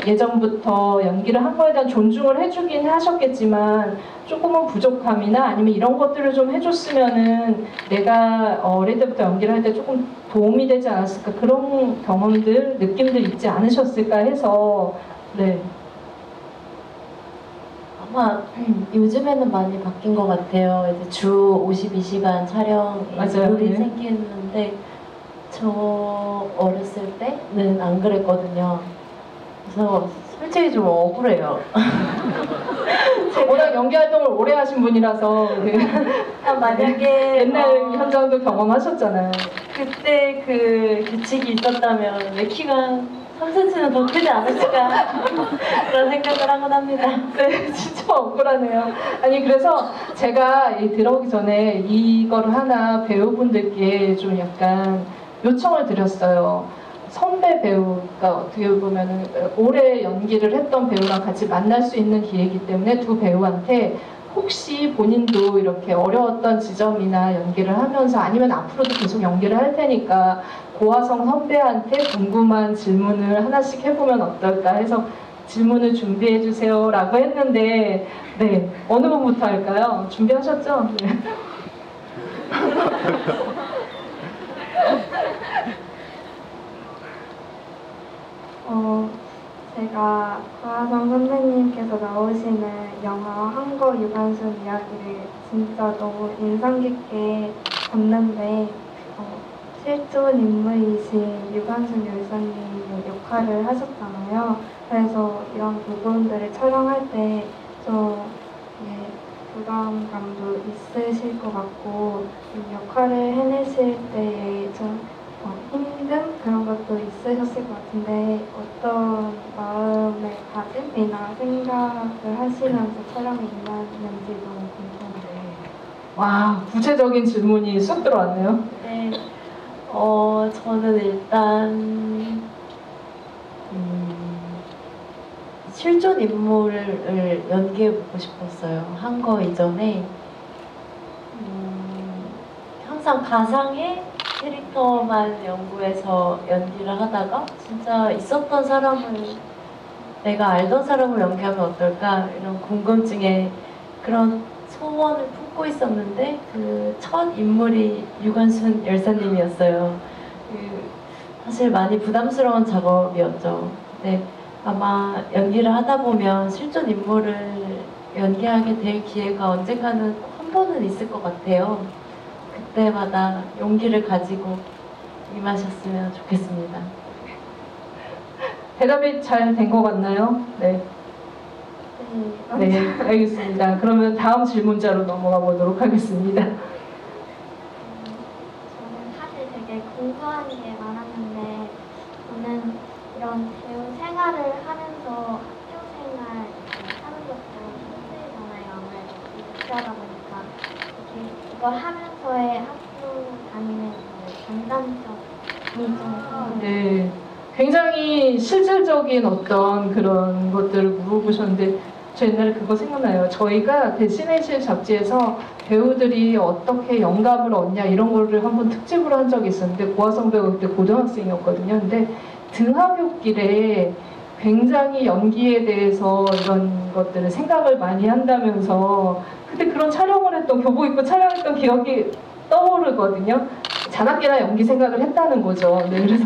예전부터 연기를 한 거에 대한 존중을 해주긴 하셨겠지만 조금은 부족함이나 아니면 이런 것들을 좀 해줬으면은 내가 어릴 때부터 연기를 할 때 조금 도움이 되지 않았을까 그런 경험들, 느낌들 있지 않으셨을까 해서 네. 아마 요즘에는 많이 바뀐 것 같아요. 이제 주 52시간 촬영이 룰이 생기는데 저 어렸을 때는 안 그랬거든요. 그래서 솔직히 좀 억울해요. 워낙 연기 활동을 오래 하신 분이라서 만약에 옛날 현장도 경험하셨잖아요. 그때 그 규칙이 있었다면 내 키가 3cm는 더 크지 않았을까 그런 생각을 하곤 합니다. 네, 진짜 억울하네요. 아니 그래서 제가 들어오기 전에 이거를 하나 배우분들께 좀 약간 요청을 드렸어요. 선배 배우가 어떻게 보면은 오래 연기를 했던 배우랑 같이 만날 수 있는 기회이기 때문에 두 배우한테 혹시 본인도 이렇게 어려웠던 지점이나 연기를 하면서 아니면 앞으로도 계속 연기를 할 테니까 고화성 선배한테 궁금한 질문을 하나씩 해보면 어떨까 해서 질문을 준비해 주세요 라고 했는데 네, 어느 분부터 할까요? 준비하셨죠? 네. 제가 고화성 선배님께서 나오시는 영화 한거 유관순 이야기를 진짜 너무 인상 깊게 봤는데 실존 인물이신 유관순 열사님의 역할을 하셨잖아요. 그래서 이런 부분들을 촬영할 때 좀 부담감도 있으실 것 같고 역할을 해내실 때에 좀 힘든 그런 것도 있으셨을 것 같은데 어떤 마음의 다짐이나 생각을 하시면서 촬영에 임하는지 너무 궁금해요. 와, 구체적인 질문이 쑥 들어왔네요. 네. 저는 일단 실존 인물을 연기해보고 싶었어요. 한 거 이전에 항상 가상의 캐릭터만 연구해서 연기를 하다가 진짜 있었던 사람을 내가 알던 사람을 연기하면 어떨까 이런 궁금증에 그런 소원을 품고 있었는데 그 첫 인물이 유관순 열사님이었어요. 사실 많이 부담스러운 작업이었죠. 근데 아마 연기를 하다 보면 실존 인물을 연기하게 될 기회가 언젠가는 한 번은 있을 것 같아요. 그때마다 용기를 가지고 임하셨으면 좋겠습니다. 대답이 잘 된 것 같나요? 네. 네, 알겠습니다. 그러면 다음 질문자로 넘어가 보도록 하겠습니다. 저는 사실 되게 궁금한 게 많았는데 저는 이런 배우 생활을 하면서 학교 생활 하는 것도 힘들잖아요. 아무래도 육자다 보니까 이걸 하면서의 학교 다니는 장단점이 좀 네, 굉장히 실질적인 어떤 그런 것들을 물어보셨는데 저 옛날에 그거 생각나요. 저희가 데스티네이션 잡지에서 배우들이 어떻게 영감을 얻냐 이런 거를 한번 특집으로 한 적이 있었는데 고화성 배우 그때 고등학생이었거든요. 근데 등하굣길에 굉장히 연기에 대해서 이런 것들을 생각을 많이 한다면서 그때 그런 촬영을 했던 교복 입고 촬영했던 기억이 떠오르거든요. 잔악기나 연기 생각을 했다는 거죠. 네, 그래서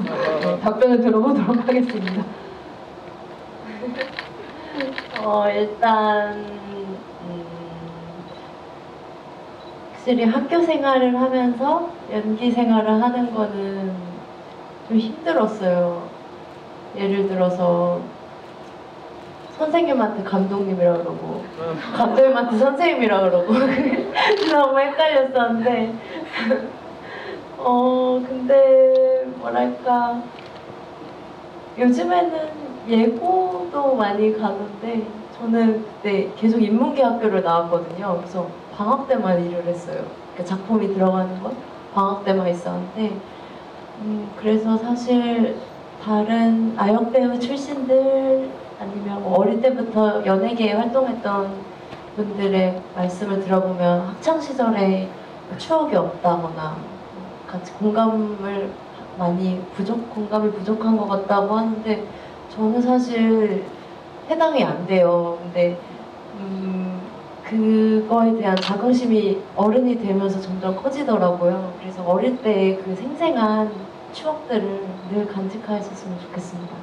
답변을 들어보도록 하겠습니다. 일단 확실히 학교 생활을 하면서 연기 생활을 하는 거는 좀 힘들었어요. 예를 들어서 선생님한테 감독님이라 그러고 감독님한테 선생님이라 그러고 너무 헷갈렸었는데 근데 뭐랄까 요즘에는 예고도 많이 가는데 저는 그때 계속 인문계 학교를 나왔거든요. 그래서 방학 때만 일을 했어요. 그러니까 작품이 들어가는 건 방학 때만 있었는데 그래서 사실 다른 아역 배우 출신들 아니면 어릴 때부터 연예계에 활동했던 분들의 말씀을 들어보면 학창 시절에 추억이 없다거나 같이 공감이 부족한 것 같다고 하는데 저는 사실 해당이 안 돼요. 근데 그거에 대한 자긍심이 어른이 되면서 점점 커지더라고요. 그래서 어릴 때의 그 생생한 추억들을 늘 간직하셨으면 좋겠습니다.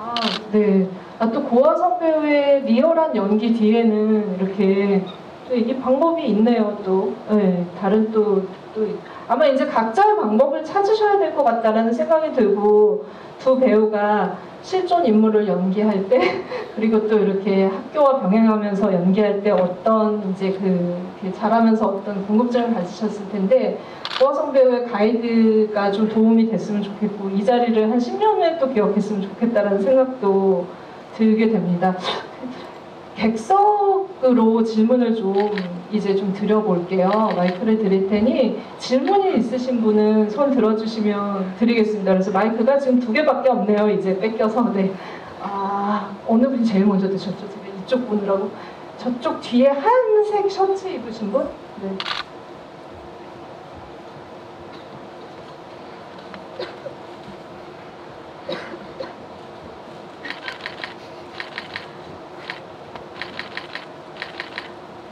아, 네. 또 고화성 배우의 리얼한 연기 뒤에는 이렇게 또 이게 방법이 있네요. 또 네, 다른 또 아마 이제 각자의 방법을 찾으셔야 될 것 같다라는 생각이 들고 두 배우가 실존 인물을 연기할 때 그리고 또 이렇게 학교와 병행하면서 연기할 때 어떤 이제 잘하면서 어떤 궁금증을 가지셨을 텐데 고화성 배우의 가이드가 좀 도움이 됐으면 좋겠고 이 자리를 한 10년 후에 또 기억했으면 좋겠다라는 생각도 들게 됩니다. 객석으로 질문을 좀 이제 좀 드려볼게요. 마이크를 드릴 테니 질문이 있으신 분은 손 들어주시면 드리겠습니다. 그래서 마이크가 지금 2개밖에 없네요. 이제 뺏겨서. 네. 아, 어느 분이 제일 먼저 드셨죠? 제가 이쪽 분이라고. 저쪽 뒤에 한색 셔츠 입으신 분? 네.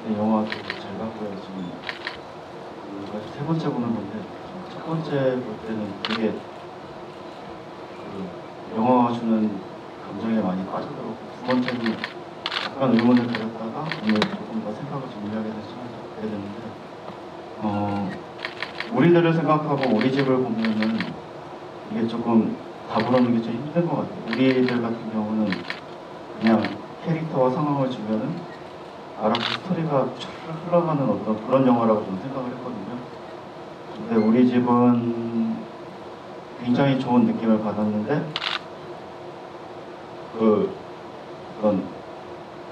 네, 영화 되게 잘 봤고요. 지금 아직 3번째 보는 건데 첫 번째 볼 때는 되게 그 영화가 주는 감정에 많이 빠져들었고, 두 번째는 약간 의문을 가졌다가 오늘 조금 더 생각을 정리하게 된 시간을 갖게 됐는데, 우리들을 생각하고 우리 집을 보면은 이게 조금 답을 얻는 게 좀 힘든 것 같아요. 우리들 같은 경우는 그냥 캐릭터와 상황을 주면은 알아서 스토리가 쫙 흘러가는 어떤 그런 영화라고 저는 생각을 했거든요. 근데 우리 집은 굉장히 좋은 느낌을 받았는데, 어떤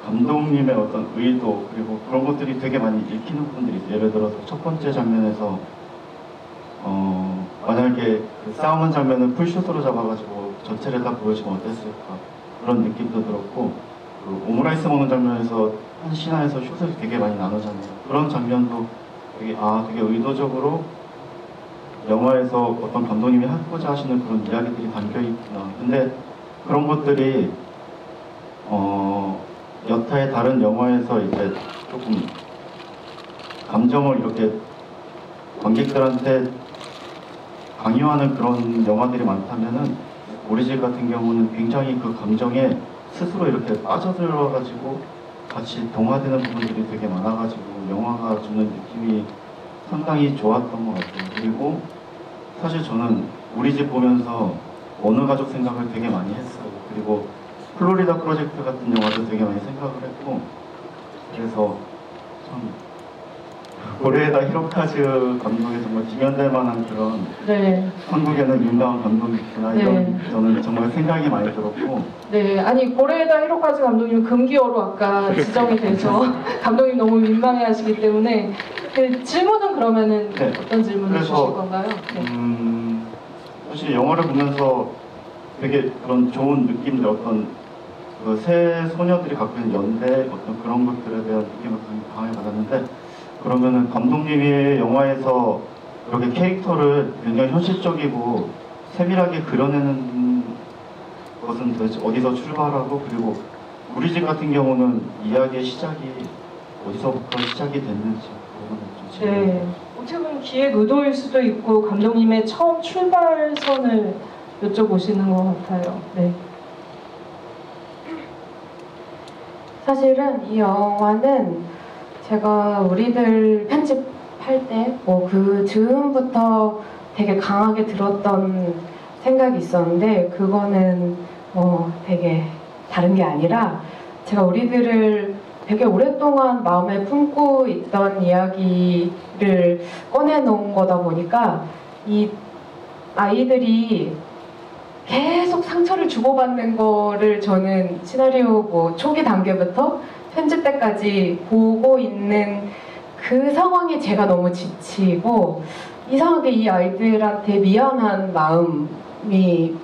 감독님의 어떤 의도, 그리고 그런 것들이 되게 많이 읽히는 부분들이 있어요. 예를 들어서 첫 번째 장면에서 만약에 그 싸우는 장면을 풀슛으로 잡아가지고 전체를 다 보여주면 어땠을까, 그런 느낌도 들었고, 그 오므라이스 먹는 장면에서 한 신화에서 슛을 되게 많이 나누잖아요. 그런 장면도 되게 의도적으로 영화에서 어떤 감독님이 하고자 하시는 그런 이야기들이 담겨있구나. 근데 그런 것들이 여타의 다른 영화에서 이제 조금 감정을 이렇게 관객들한테 강요하는 그런 영화들이 많다면은, 우리 집 같은 경우는 굉장히 그 감정에 스스로 이렇게 빠져들어가지고 같이 동화되는 부분들이 되게 많아가지고 영화가 주는 느낌이 상당히 좋았던 것 같아요. 그리고 사실 저는 우리 집 보면서 어느 가족 생각을 되게 많이 했어요. 그리고 플로리다 프로젝트 같은 영화도 되게 많이 생각을 했고, 그래서 참 고레에다 히로카즈 감독의 정말 지면될 만한 그런, 네. 한국에는 윤다운 감독이 있구나, 이런 저는 정말 생각이 많이 들었고. 네, 아니 고레에다 히로카즈 감독님 금기어로 아까 지정이 돼서 감독님 너무 민망해하시기 때문에 그 질문은 그러면은 네. 어떤 질문을 주실 건가요? 네. 사실 영화를 보면서 되게 그런 좋은 느낌들, 어떤 그 세 소녀들이 갖고 있는 연대, 어떤 그런 것들에 대한 느낌을 강하게 받았는데, 그러면은 감독님이 영화에서 그렇게 캐릭터를 굉장히 현실적이고 세밀하게 그려내는 것은 도대체 어디서 출발하고, 그리고 우리 집 같은 경우는 이야기의 시작이 어디서부터 시작이 됐는지 그런 좀 네. 어떻게 보면 기획 의도일 수도 있고 감독님의 처음 출발선을 여쭤보시는 것 같아요. 네. 사실은 이 영화는 제가 우리들 편집할 때 뭐 그 즈음부터 되게 강하게 들었던 생각이 있었는데, 그거는 되게 다른 게 아니라 제가 우리들을 되게 오랫동안 마음에 품고 있던 이야기를 꺼내놓은 거다 보니까 이 아이들이 계속 상처를 주고받는 거를 저는 시나리오 뭐 초기 단계부터 편집 때까지 보고 있는 그 상황에 제가 너무 지치고, 이상하게 이 아이들한테 미안한 마음이,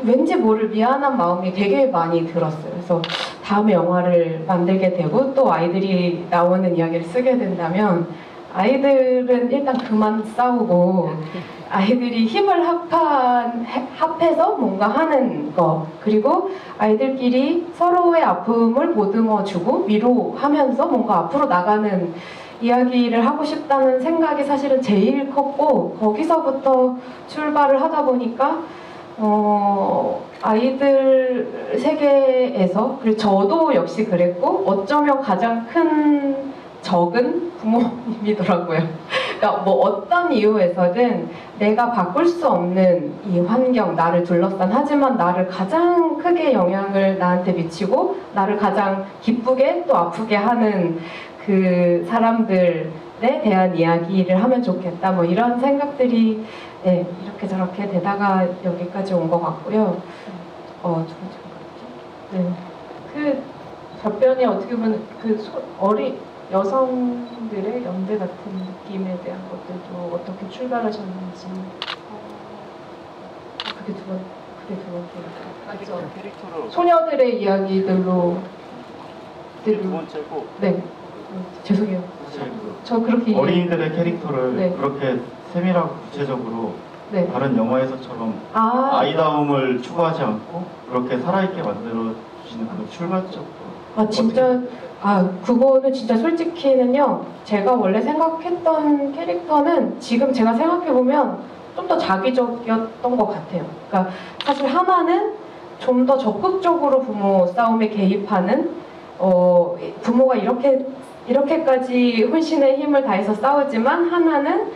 왠지 모를 미안한 마음이 되게 많이 들었어요. 그래서 다음에 영화를 만들게 되고 또 아이들이 나오는 이야기를 쓰게 된다면 아이들은 일단 그만 싸우고 아이들이 힘을 합해서 뭔가 하는 거, 그리고 아이들끼리 서로의 아픔을 보듬어주고 위로하면서 뭔가 앞으로 나가는 이야기를 하고 싶다는 생각이 사실은 제일 컸고, 거기서부터 출발을 하다 보니까 아이들 세계에서, 그리고 저도 역시 그랬고, 어쩌면 가장 큰 적은 부모님이더라고요. 그러니까 뭐 어떤 이유에서든 내가 바꿀 수 없는 이 환경, 나를 둘러싼, 하지만 나를 가장 크게 영향을 나한테 미치고 나를 가장 기쁘게 또 아프게 하는 그 사람들에 대한 이야기를 하면 좋겠다, 뭐 이런 생각들이 네, 이렇게 저렇게 되다가 여기까지 온 것 같고요. 네. 답변이 어떻게 보면 그 어린 여성들의 연대 같은 느낌에 대한 것들도 어떻게 출발하셨는지 그게 두 번째 캐릭터로 소녀들의 이야기들로 두 번째고 네 죄송해요 사실 그 저 그렇게 어린이들의 캐릭터를 네. 그렇게 세밀하고 구체적으로 네. 다른 영화에서처럼 아이다움을 추구하지 않고 그렇게 살아있게 만들어 주시는 그 출발점도 진짜 그거는 진짜 솔직히는요 제가 원래 생각했던 캐릭터는 지금 제가 생각해보면 좀 더 자기적이었던 것 같아요. 그러니까 사실 하나는 좀 더 적극적으로 부모 싸움에 개입하는 부모가 이렇게까지 혼신의 힘을 다해서 싸우지만 하나는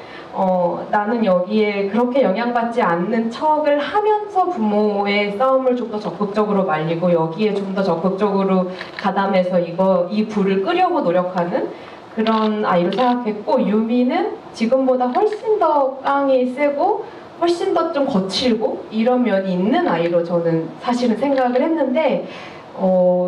나는 여기에 그렇게 영향받지 않는 척을 하면서 부모의 싸움을 좀 더 적극적으로 말리고 여기에 좀 더 적극적으로 가담해서 이 불을 끄려고 노력하는 그런 아이로 생각했고 유미는 지금보다 훨씬 더 깡이 세고 훨씬 더 좀 거칠고 이런 면이 있는 아이로 저는 사실은 생각을 했는데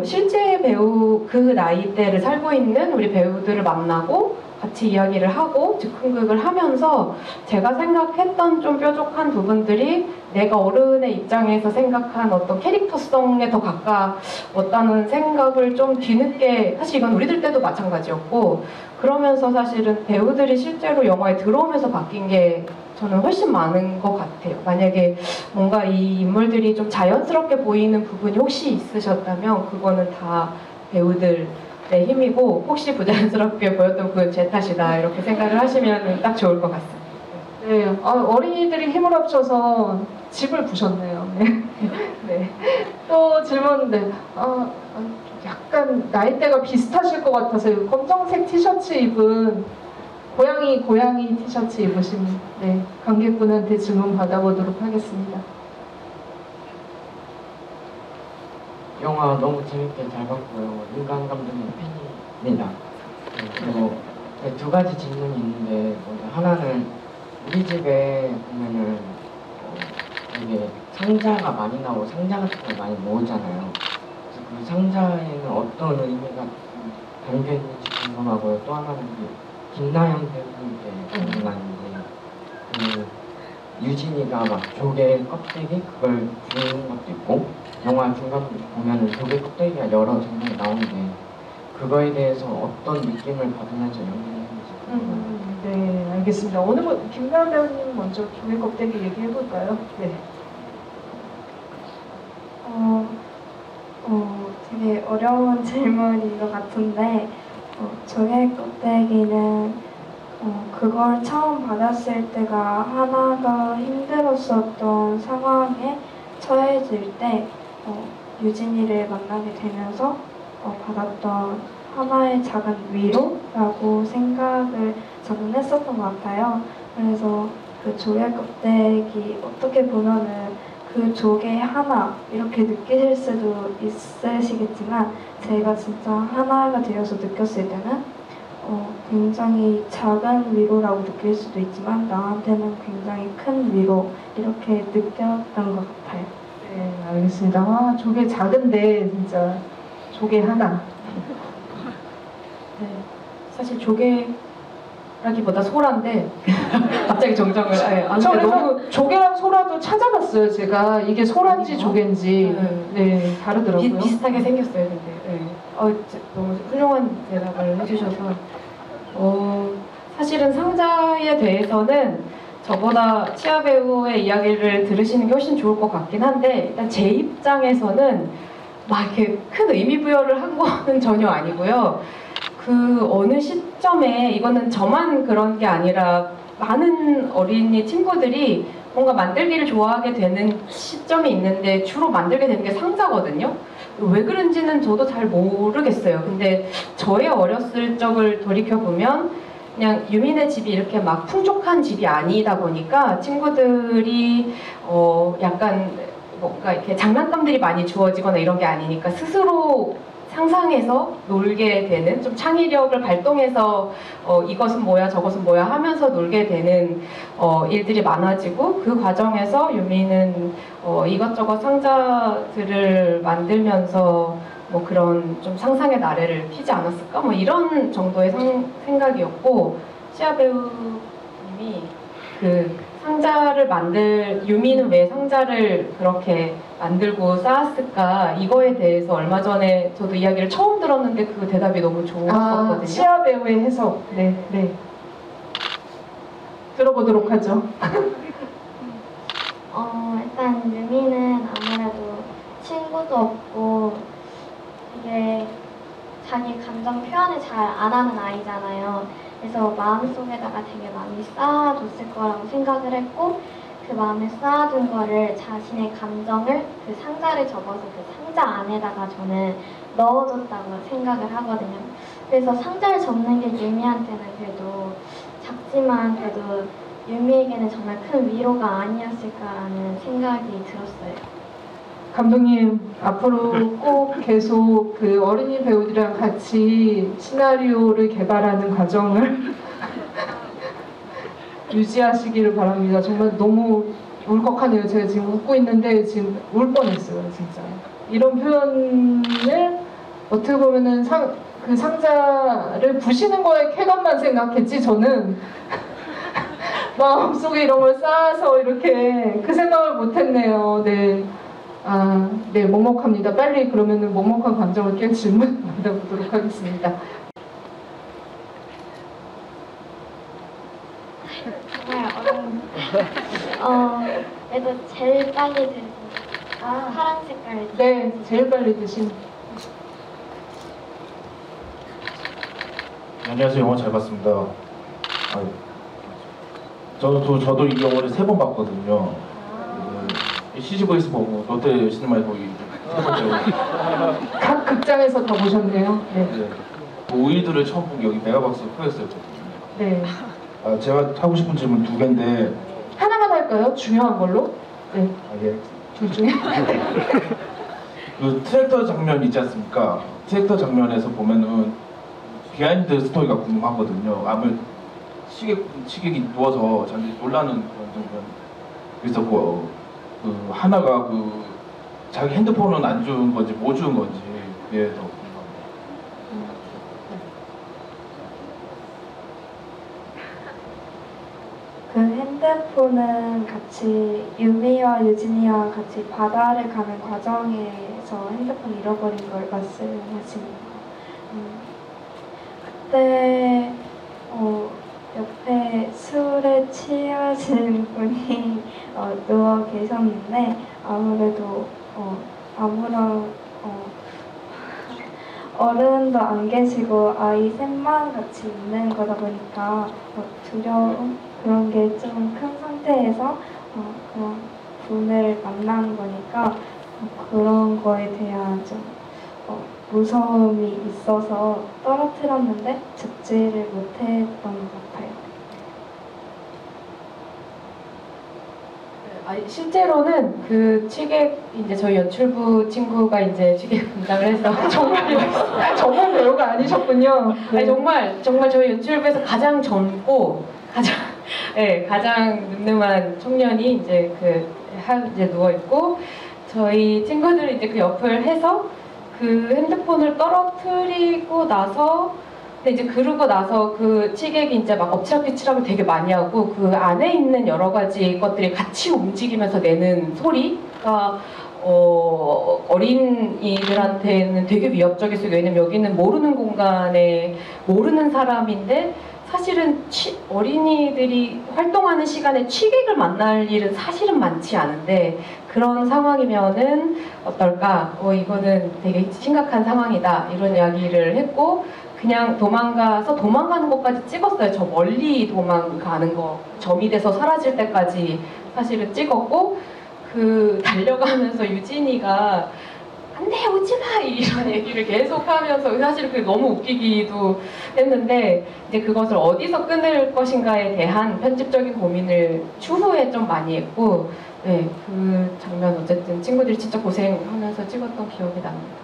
실제 배우 그 나이대를 살고 있는 우리 배우들을 만나고 같이 이야기를 하고 즉흥극을 하면서 제가 생각했던 좀 뾰족한 부분들이 내가 어른의 입장에서 생각한 어떤 캐릭터성에 더 가까웠다는 생각을 좀 뒤늦게 사실 이건 우리들 때도 마찬가지였고 그러면서 사실은 배우들이 실제로 영화에 들어오면서 바뀐 게 저는 훨씬 많은 것 같아요. 만약에 뭔가 이 인물들이 좀 자연스럽게 보이는 부분이 혹시 있으셨다면 그거는 다 배우들의 힘이고 혹시 부자연스럽게 보였던 그건 제 탓이다 이렇게 생각을 하시면 딱 좋을 것 같습니다. 네, 어린이들이 힘을 합쳐서 집을 부셨네요. 네. 네. 또 질문, 네. 약간 나이대가 비슷하실 것 같아서 검정색 티셔츠 입은 고양이 티셔츠 입으신 네, 관객분한테 질문 받아보도록 하겠습니다. 영화 너무 재밌게 잘 봤고요. 윤관 감독님 팬입니다. 그리고 두 가지 질문이 있는데 하나는 우리 집에 보면은 이게 상자가 많이 나오고 상자 같은 걸 많이 모으잖아요. 그래서 그 상자에는 어떤 의미가 담겨 있는지 궁금하고요. 또 하나는 김나영 배우님께 궁금한데 그 유진이가 막 조개 껍데기 그걸 주는 것도 있고 영화 중간 보면은 조개 껍데기가 여러 장면이 나오는데 그거에 대해서 어떤 느낌을 받으면서 연기를 했는지 궁금해요. 네, 알겠습니다. 오늘 김나연 배우님 먼저 조개 껍데기 얘기해볼까요? 네. 되게 어려운 질문인 것 같은데 조개 껍데기는 그걸 처음 받았을 때가 하나가 힘들었었던 상황에 처해질 때 유진이를 만나게 되면서 받았던 하나의 작은 위로라고 생각을 저는 했었던 것 같아요. 그래서 그 조개 껍데기 어떻게 보면은 그 조개 하나 이렇게 느끼실 수도 있으시겠지만 제가 진짜 하나가 되어서 느꼈을 때는 굉장히 작은 위로라고 느낄 수도 있지만 나한테는 굉장히 큰 위로 이렇게 느꼈던 것 같아요. 네, 알겠습니다. 조개 작은데 진짜 조개 하나. 네, 사실 조개라기보다 소라인데 갑자기 정정을 저 그래서 조개랑 소라도 찾아봤어요. 제가 이게 소라인지 조개인지 네, 다르더라고요. 비슷하게 생겼어요. 근데 너무 훌륭한 대답을 해주셔서 사실은 상자에 대해서는 저보다 치아 배우의 이야기를 들으시는 게 훨씬 좋을 것 같긴 한데 일단 제 입장에서는 막 이렇게 큰 의미 부여를 한 거는 전혀 아니고요. 그 어느 시점에 이거는 저만 그런 게 아니라 많은 어린이 친구들이 뭔가 만들기를 좋아하게 되는 시점이 있는데 주로 만들게 되는 게 상자거든요. 왜 그런지는 저도 잘 모르겠어요. 근데 저의 어렸을 적을 돌이켜보면 그냥 유민의 집이 이렇게 막 풍족한 집이 아니다 보니까 친구들이 약간 뭔가 이렇게 장난감들이 많이 주어지거나 이런 게 아니니까 스스로 상상해서 놀게 되는 좀 창의력을 발동해서 이것은 뭐야 저것은 뭐야 하면서 놀게 되는 일들이 많아지고 그 과정에서 유미는 이것저것 상자들을 만들면서 뭐 그런 좀 상상의 나래를 피지 않았을까? 뭐 이런 정도의 생각이었고, 시아 배우님이 그 상자를 유미는 왜 상자를 그렇게 만들고 쌓았을까? 이거에 대해서 얼마 전에 저도 이야기를 처음 들었는데 그 대답이 너무 좋았었거든요. 시아 배우의 해석. 네, 네. 들어보도록 하죠. 일단 유미는 아무래도 친구도 없고 되게 자기 감정 표현을 잘 안 하는 아이잖아요. 그래서 마음속에다가 되게 많이 쌓아뒀을 거라고 생각을 했고, 그 마음에 쌓아둔 거를 자신의 감정을 그 상자를 접어서 그 상자 안에다가 저는 넣어뒀다고 생각을 하거든요. 그래서 상자를 접는 게 유미한테는 그래도 작지만 그래도 유미에게는 정말 큰 위로가 아니었을까라는 생각이 들었어요. 감독님, 앞으로 꼭 계속 그 어린이 배우들이랑 같이 시나리오를 개발하는 과정을 유지하시기를 바랍니다. 정말 너무 울컥하네요. 제가 지금 웃고 있는데 지금 울 뻔했어요, 진짜. 이런 표현을 어떻게 보면은 그 상자를 부시는 거에 쾌감만 생각했지, 저는 마음속에 이런 걸 쌓아서 이렇게 그 생각을 못했네요. 네. 네, 먹먹합니다. 빨리 그러면은 먹먹한 감정을 깰 질문 받아보도록 하겠습니다. 정말 그래도 제일 빨리 들고 파란 색깔. 네, 제일 빨리 드신. 안녕하세요. 영화 잘 봤습니다. 저도 이 영화를 3번 봤거든요. CGV에서 보고 롯데 시네마에서 보기 3번째로. 각 극장에서 다 보셨네요. 네. 그 우이들을 처음 본 게 여기 메가박스 프로였었거든요. 네. 제가 하고 싶은 질문 2개인데 하나만 할까요? 중요한 걸로? 네. 예. 둘 중에. 그 트랙터 장면 있지 않습니까? 트랙터 장면에서 보면은 비하인드 스토리가 궁금하거든요. 아무래도 시객이 누워서 자기 놀라는 그런 장면 있었고, 그 하나가 그 자기 핸드폰은 안 준 건지 뭐 준 건지 그게 더 궁금합니다. 그 핸드폰은 같이 유미와 유진이와 같이 바다를 가는 과정에서 핸드폰 잃어버린 걸 말씀하십니다. 그때 옆에 술에 취하신 분이 누워 계셨는데 아무래도 아무런 어른도 안 계시고 아이 셋만 같이 있는 거다 보니까 두려움 그런 게 좀 큰 상태에서 그런 분을 만나는 거니까 그런 거에 대한 좀 무서움이 있어서 떨어뜨렸는데 잡지를 못했던 것 같아요. 실제로는 그 취객 이제 저희 연출부 친구가 이제 취객 분장을 해서 정말 배우가 아니셨군요. 네. 아니, 정말 저희 연출부에서 가장 젊고 가장 늠름한 청년이 이제 이제 누워 있고, 저희 친구들이 이제 그 옆을 해서 그 핸드폰을 떨어뜨리고 나서, 근데 이제 그러고 나서 그 취객이 이제 막 엎치락뒤치락을 되게 많이 하고 그 안에 있는 여러 가지 것들이 같이 움직이면서 내는 소리가 어린이들한테는 되게 위협적이었어요. 왜냐면 여기는 모르는 공간에 모르는 사람인데 사실은 어린이들이 활동하는 시간에 취객을 만날 일은 사실은 많지 않은데, 그런 상황이면은 어떨까? 이거는 되게 심각한 상황이다. 이런 이야기를 했고, 그냥 도망가는 것까지 찍었어요. 저 멀리 도망가는 거, 점이 돼서 사라질 때까지 사실은 찍었고, 달려가면서 유진이가 안돼 오지마 이런 얘기를 계속하면서 사실 그게 너무 웃기기도 했는데, 이제 그것을 어디서 끊을 것인가에 대한 편집적인 고민을 추후에 좀 많이 했고, 네, 그 장면 어쨌든 친구들이 진짜 고생하면서 찍었던 기억이 납니다.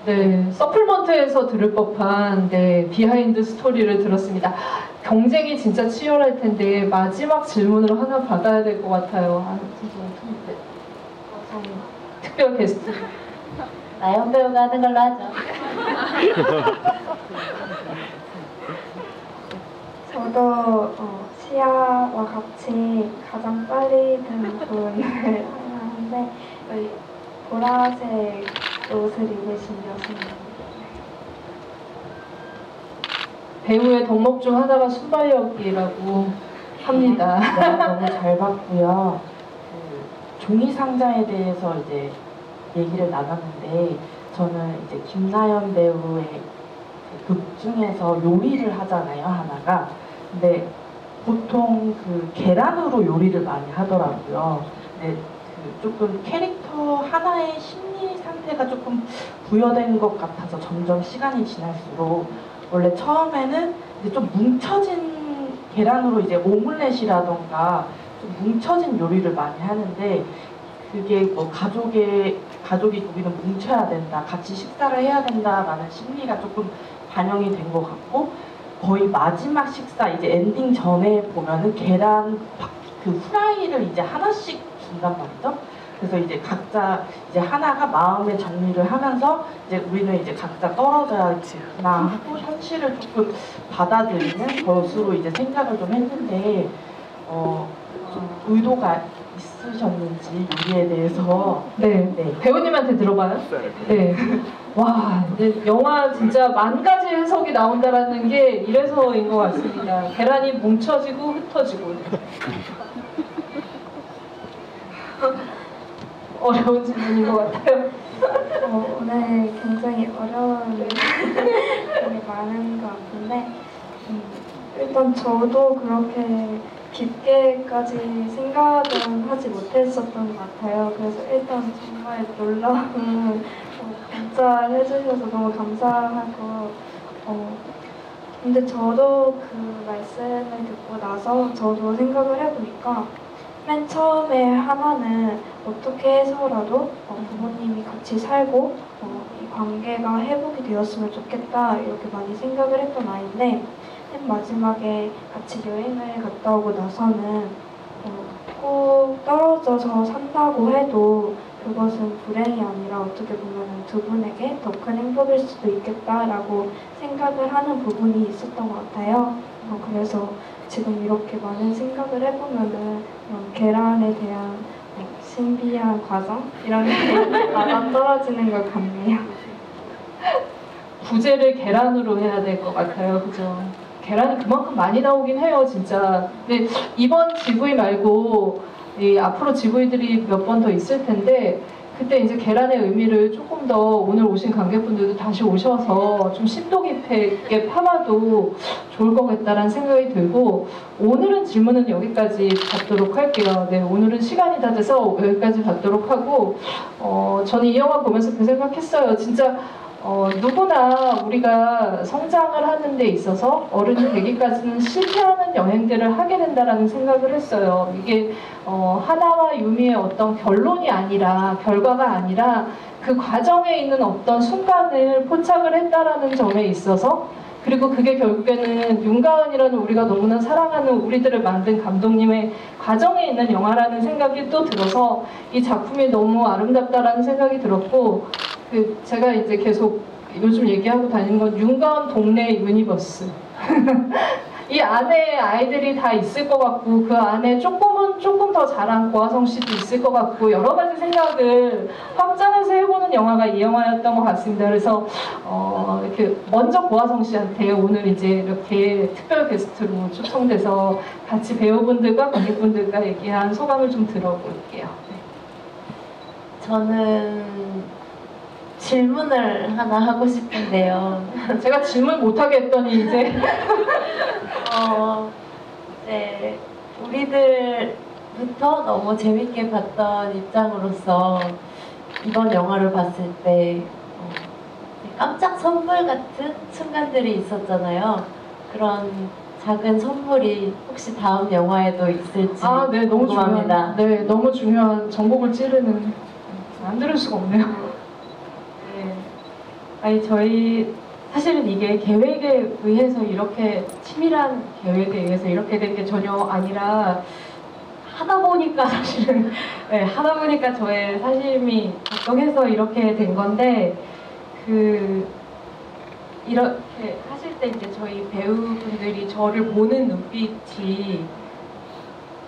네, 서플먼트에서 들을 법한 비하인드 스토리를 들었습니다. 경쟁이 진짜 치열할 텐데 마지막 질문을 하나 받아야 될 것 같아요. 진짜 특별 게스트. 나연 배우가 하는 걸로 하죠. 저도 시아와 같이 가장 빨리 든 분을 하는데 여기 보라색 옷을 입으신 여성분. 배우의 덕목 중 하나가 순발력이라고 합니다. 네, 너무 잘 봤고요. 그 종이 상자에 대해서 이제 얘기를 나눴는데 저는 이제 김나연 배우의 극 중에서 요리를 하잖아요, 하나가. 근데 보통 그 계란으로 요리를 많이 하더라고요. 근데 그 조금 캐릭터 하나의 심리 상태가 조금 부여된 것 같아서 점점 시간이 지날수록 원래 처음에는 이제 좀 뭉쳐진 계란으로 이제 오믈렛이라던가 좀 뭉쳐진 요리를 많이 하는데 그게 뭐 가족이 우리는 뭉쳐야 된다, 같이 식사를 해야 된다라는 심리가 조금 반영이 된 것 같고 거의 마지막 식사 이제 엔딩 전에 보면은 계란 그 후라이를 이제 하나씩 준단 말이죠. 그래서 이제 각자 이제 하나가 마음의 정리를 하면서 이제 우리는 이제 각자 떨어져야지나 하고 현실을 조금 받아들이는 것으로 이제 생각을 좀 했는데 좀 의도가 있으셨는지 요리에 대해서 네. 배우님한테 들어봐요. 네. 와, 이제 영화 진짜 만 가지 해석이 나온다라는 게 이래서인 것 같습니다. 계란이 뭉쳐지고 흩어지고. 어려운 질문인 것 같아요. 오늘 굉장히 어려운 질문이 많은 것 같은데 일단 저도 그렇게 깊게까지 생각은 하지 못했었던 것 같아요. 그래서 일단 정말 놀라운 문자를 해주셔서 너무 감사하고 근데 저도 그 말씀을 듣고 나서 저도 생각을 해보니까 맨 처음에 하나는 어떻게 해서라도 부모님이 같이 살고 이 관계가 회복이 되었으면 좋겠다 이렇게 많이 생각을 했던 아이인데 맨 마지막에 같이 여행을 갔다 오고 나서는 꼭 떨어져서 산다고 해도 그것은 불행이 아니라 어떻게 보면 두 분에게 더 큰 행복일 수도 있겠다라고 생각을 하는 부분이 있었던 것 같아요. 그래서 지금 이렇게 많은 생각을 해보면은 계란에 대한 신비한 과정 이런 게 맞아 떨어지는 것 같네요. 부제를 계란으로 해야 될 것 같아요. 그죠? 계란이 그만큼 많이 나오긴 해요, 진짜. 근데 이번 GV 말고 앞으로 GV들이 몇 번 더 있을 텐데 그때 이제 계란의 의미를 조금 더 오늘 오신 관객분들도 다시 오셔서 좀 심도 깊게 파봐도 좋을 것 같다라는 생각이 들고 오늘은 질문은 여기까지 받도록 할게요. 네, 오늘은 시간이 다 돼서 여기까지 받도록 하고 저는 이 영화 보면서 그 생각했어요. 진짜 누구나 우리가 성장을 하는 데 있어서 어른이 되기까지는 실패하는 여행들을 하게 된다라는 생각을 했어요. 이게 하나와 유미의 어떤 결론이 아니라 결과가 아니라 그 과정에 있는 어떤 순간을 포착을 했다라는 점에 있어서 그리고 그게 결국에는 윤가은이라는 우리가 너무나 사랑하는 우리들을 만든 감독님의 과정에 있는 영화라는 생각이 또 들어서 이 작품이 너무 아름답다라는 생각이 들었고 제가 이제 계속 요즘 얘기하고 다니는 건 윤가은 동네 유니버스. 이 안에 아이들이 다 있을 것 같고 그 안에 조금 더 잘한 고아성 씨도 있을 것 같고 여러 가지 생각을 확장해서 해보는 영화가 이 영화였던 것 같습니다. 그래서 이렇게 먼저 고아성 씨한테 오늘 이제 이렇게 특별 게스트로 초청돼서 같이 배우분들과 관객분들과 얘기한 소감을 좀 들어볼게요. 저는 질문을 하나 하고 싶은데요. 제가 질문 못하게 했더니 이제 네, 우리들부터 너무 재밌게 봤던 입장으로서 이번 영화를 봤을 때 깜짝 선물 같은 순간들이 있었잖아요. 그런 작은 선물이 혹시 다음 영화에도 있을지 네, 너무 궁금합니다. 네, 너무 중요한 정복을 찌르는 안 들을 수가 없네요. 네. 아니 저희 사실은 이게 계획에 의해서 이렇게 치밀한 계획에 의해서 이렇게 된 게 전혀 아니라 하다 보니까 사실은 네, 하다 보니까 저의 사심이 작동해서 이렇게 된 건데 이렇게 하실 때 이제 저희 배우분들이 저를 보는 눈빛이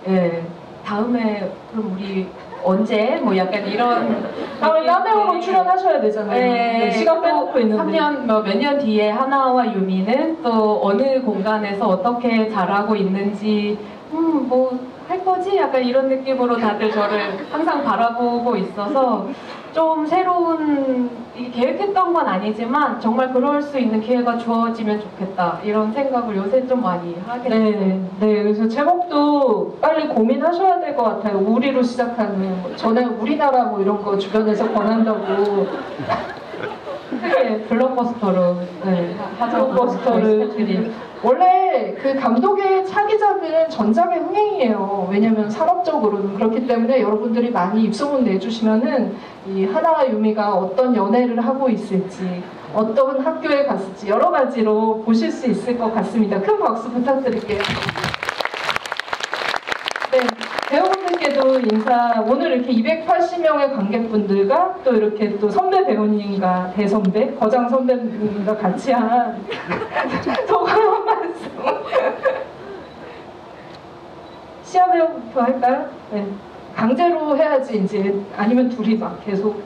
예, 다음에 그럼 우리 언제 뭐 약간 이런 다음에 남배우로 출연하셔야 되잖아요. 네, 시간 빼놓고 있는데 3년 몇 년 뒤에 하나와 유미는 또 어느 공간에서 어떻게 자라고 있는지 뭐 할 거지? 약간 이런 느낌으로 다들 저를 항상 바라보고 있어서 좀 새로운 계획했던 건 아니지만 정말 그럴 수 있는 기회가 주어지면 좋겠다 이런 생각을 요새 좀 많이 하게 됐어요. 네, 그래서 제목도 빨리 고민하셔야 될 것 같아요. 우리로 시작하는 전에 우리나라 뭐 이런 거 주변에서 권한다고 크게 블록버스터로 블록버스터를 원래 그 감독의 차기작은 전작의 흥행이에요. 왜냐면 산업적으로는 그렇기 때문에 여러분들이 많이 입소문 내주시면은 이 하나와 유미가 어떤 연애를 하고 있을지 어떤 학교에 갔을지 여러 가지로 보실 수 있을 것 같습니다. 큰 박수 부탁드릴게요. 네, 배우분들께도 인사, 오늘 이렇게 280명의 관객분들과 또 이렇게 또 선배 배우님과 대선배, 거장 선배님과 같이 한 소감 한 말씀. 시아 배우부터 할까요? 네. 강제로 해야지 이제 아니면 둘이 막 계속.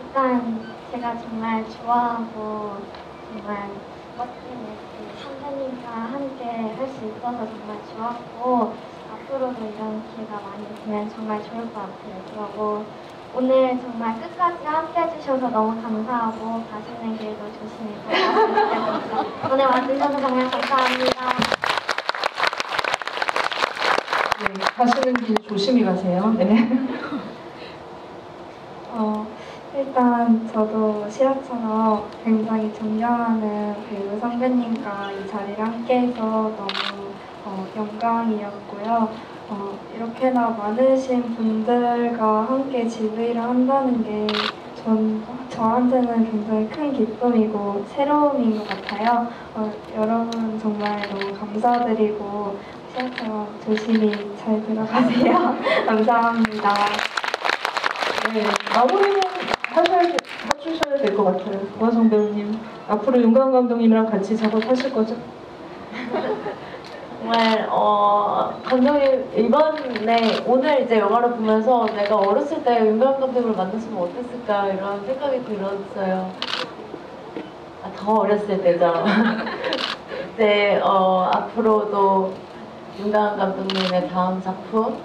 일단 제가 정말 좋아하고 정말 멋진 선배님과 함께 할 수 있어서 정말 좋았고 앞으로도 이런 기회가 많이 있으면 정말 좋을 것 같아요. 그리고 오늘 정말 끝까지 함께 해주셔서 너무 감사하고 가시는 길도 조심히 걸어가시면 됩니다. 오늘 와주셔서 정말 감사합니다. 네, 가시는 길 조심히 가세요. 네. 일단 저도 시아처럼 굉장히 존경하는 배우 선배님과 이 자리를 함께해서 너무 영광이었고요. 이렇게나 많으신 분들과 함께 GV를 한다는 게 저한테는 굉장히 큰 기쁨이고 새로움인 것 같아요. 여러분 정말 너무 감사드리고 시아처럼 조심히 잘 들어가세요. 감사합니다. 네, 마무리는 해주셔야 될 것 같아요. 고화성 배우님, 앞으로 윤가은 감독님이랑 같이 작업하실 거죠? 정말 감독님 이번에 오늘 이제 영화를 보면서 내가 어렸을 때 윤가은 감독을 만났으면 어땠을까 이런 생각이 들었어요. 더 어렸을 때죠. 이제 앞으로도 윤가은 감독님의 다음 작품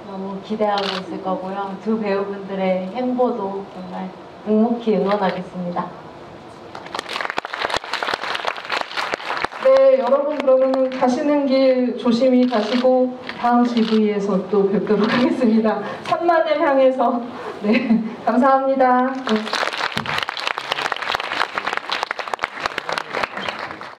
너무 기대하고 있을 거고요. 두 배우분들의 행보도 정말 묵묵히 응원하겠습니다. 네, 여러분 그러면 가시는 길 조심히 가시고 다음 GV에서 또 뵙도록 하겠습니다. 3만을 향해서. 네, 감사합니다. 네.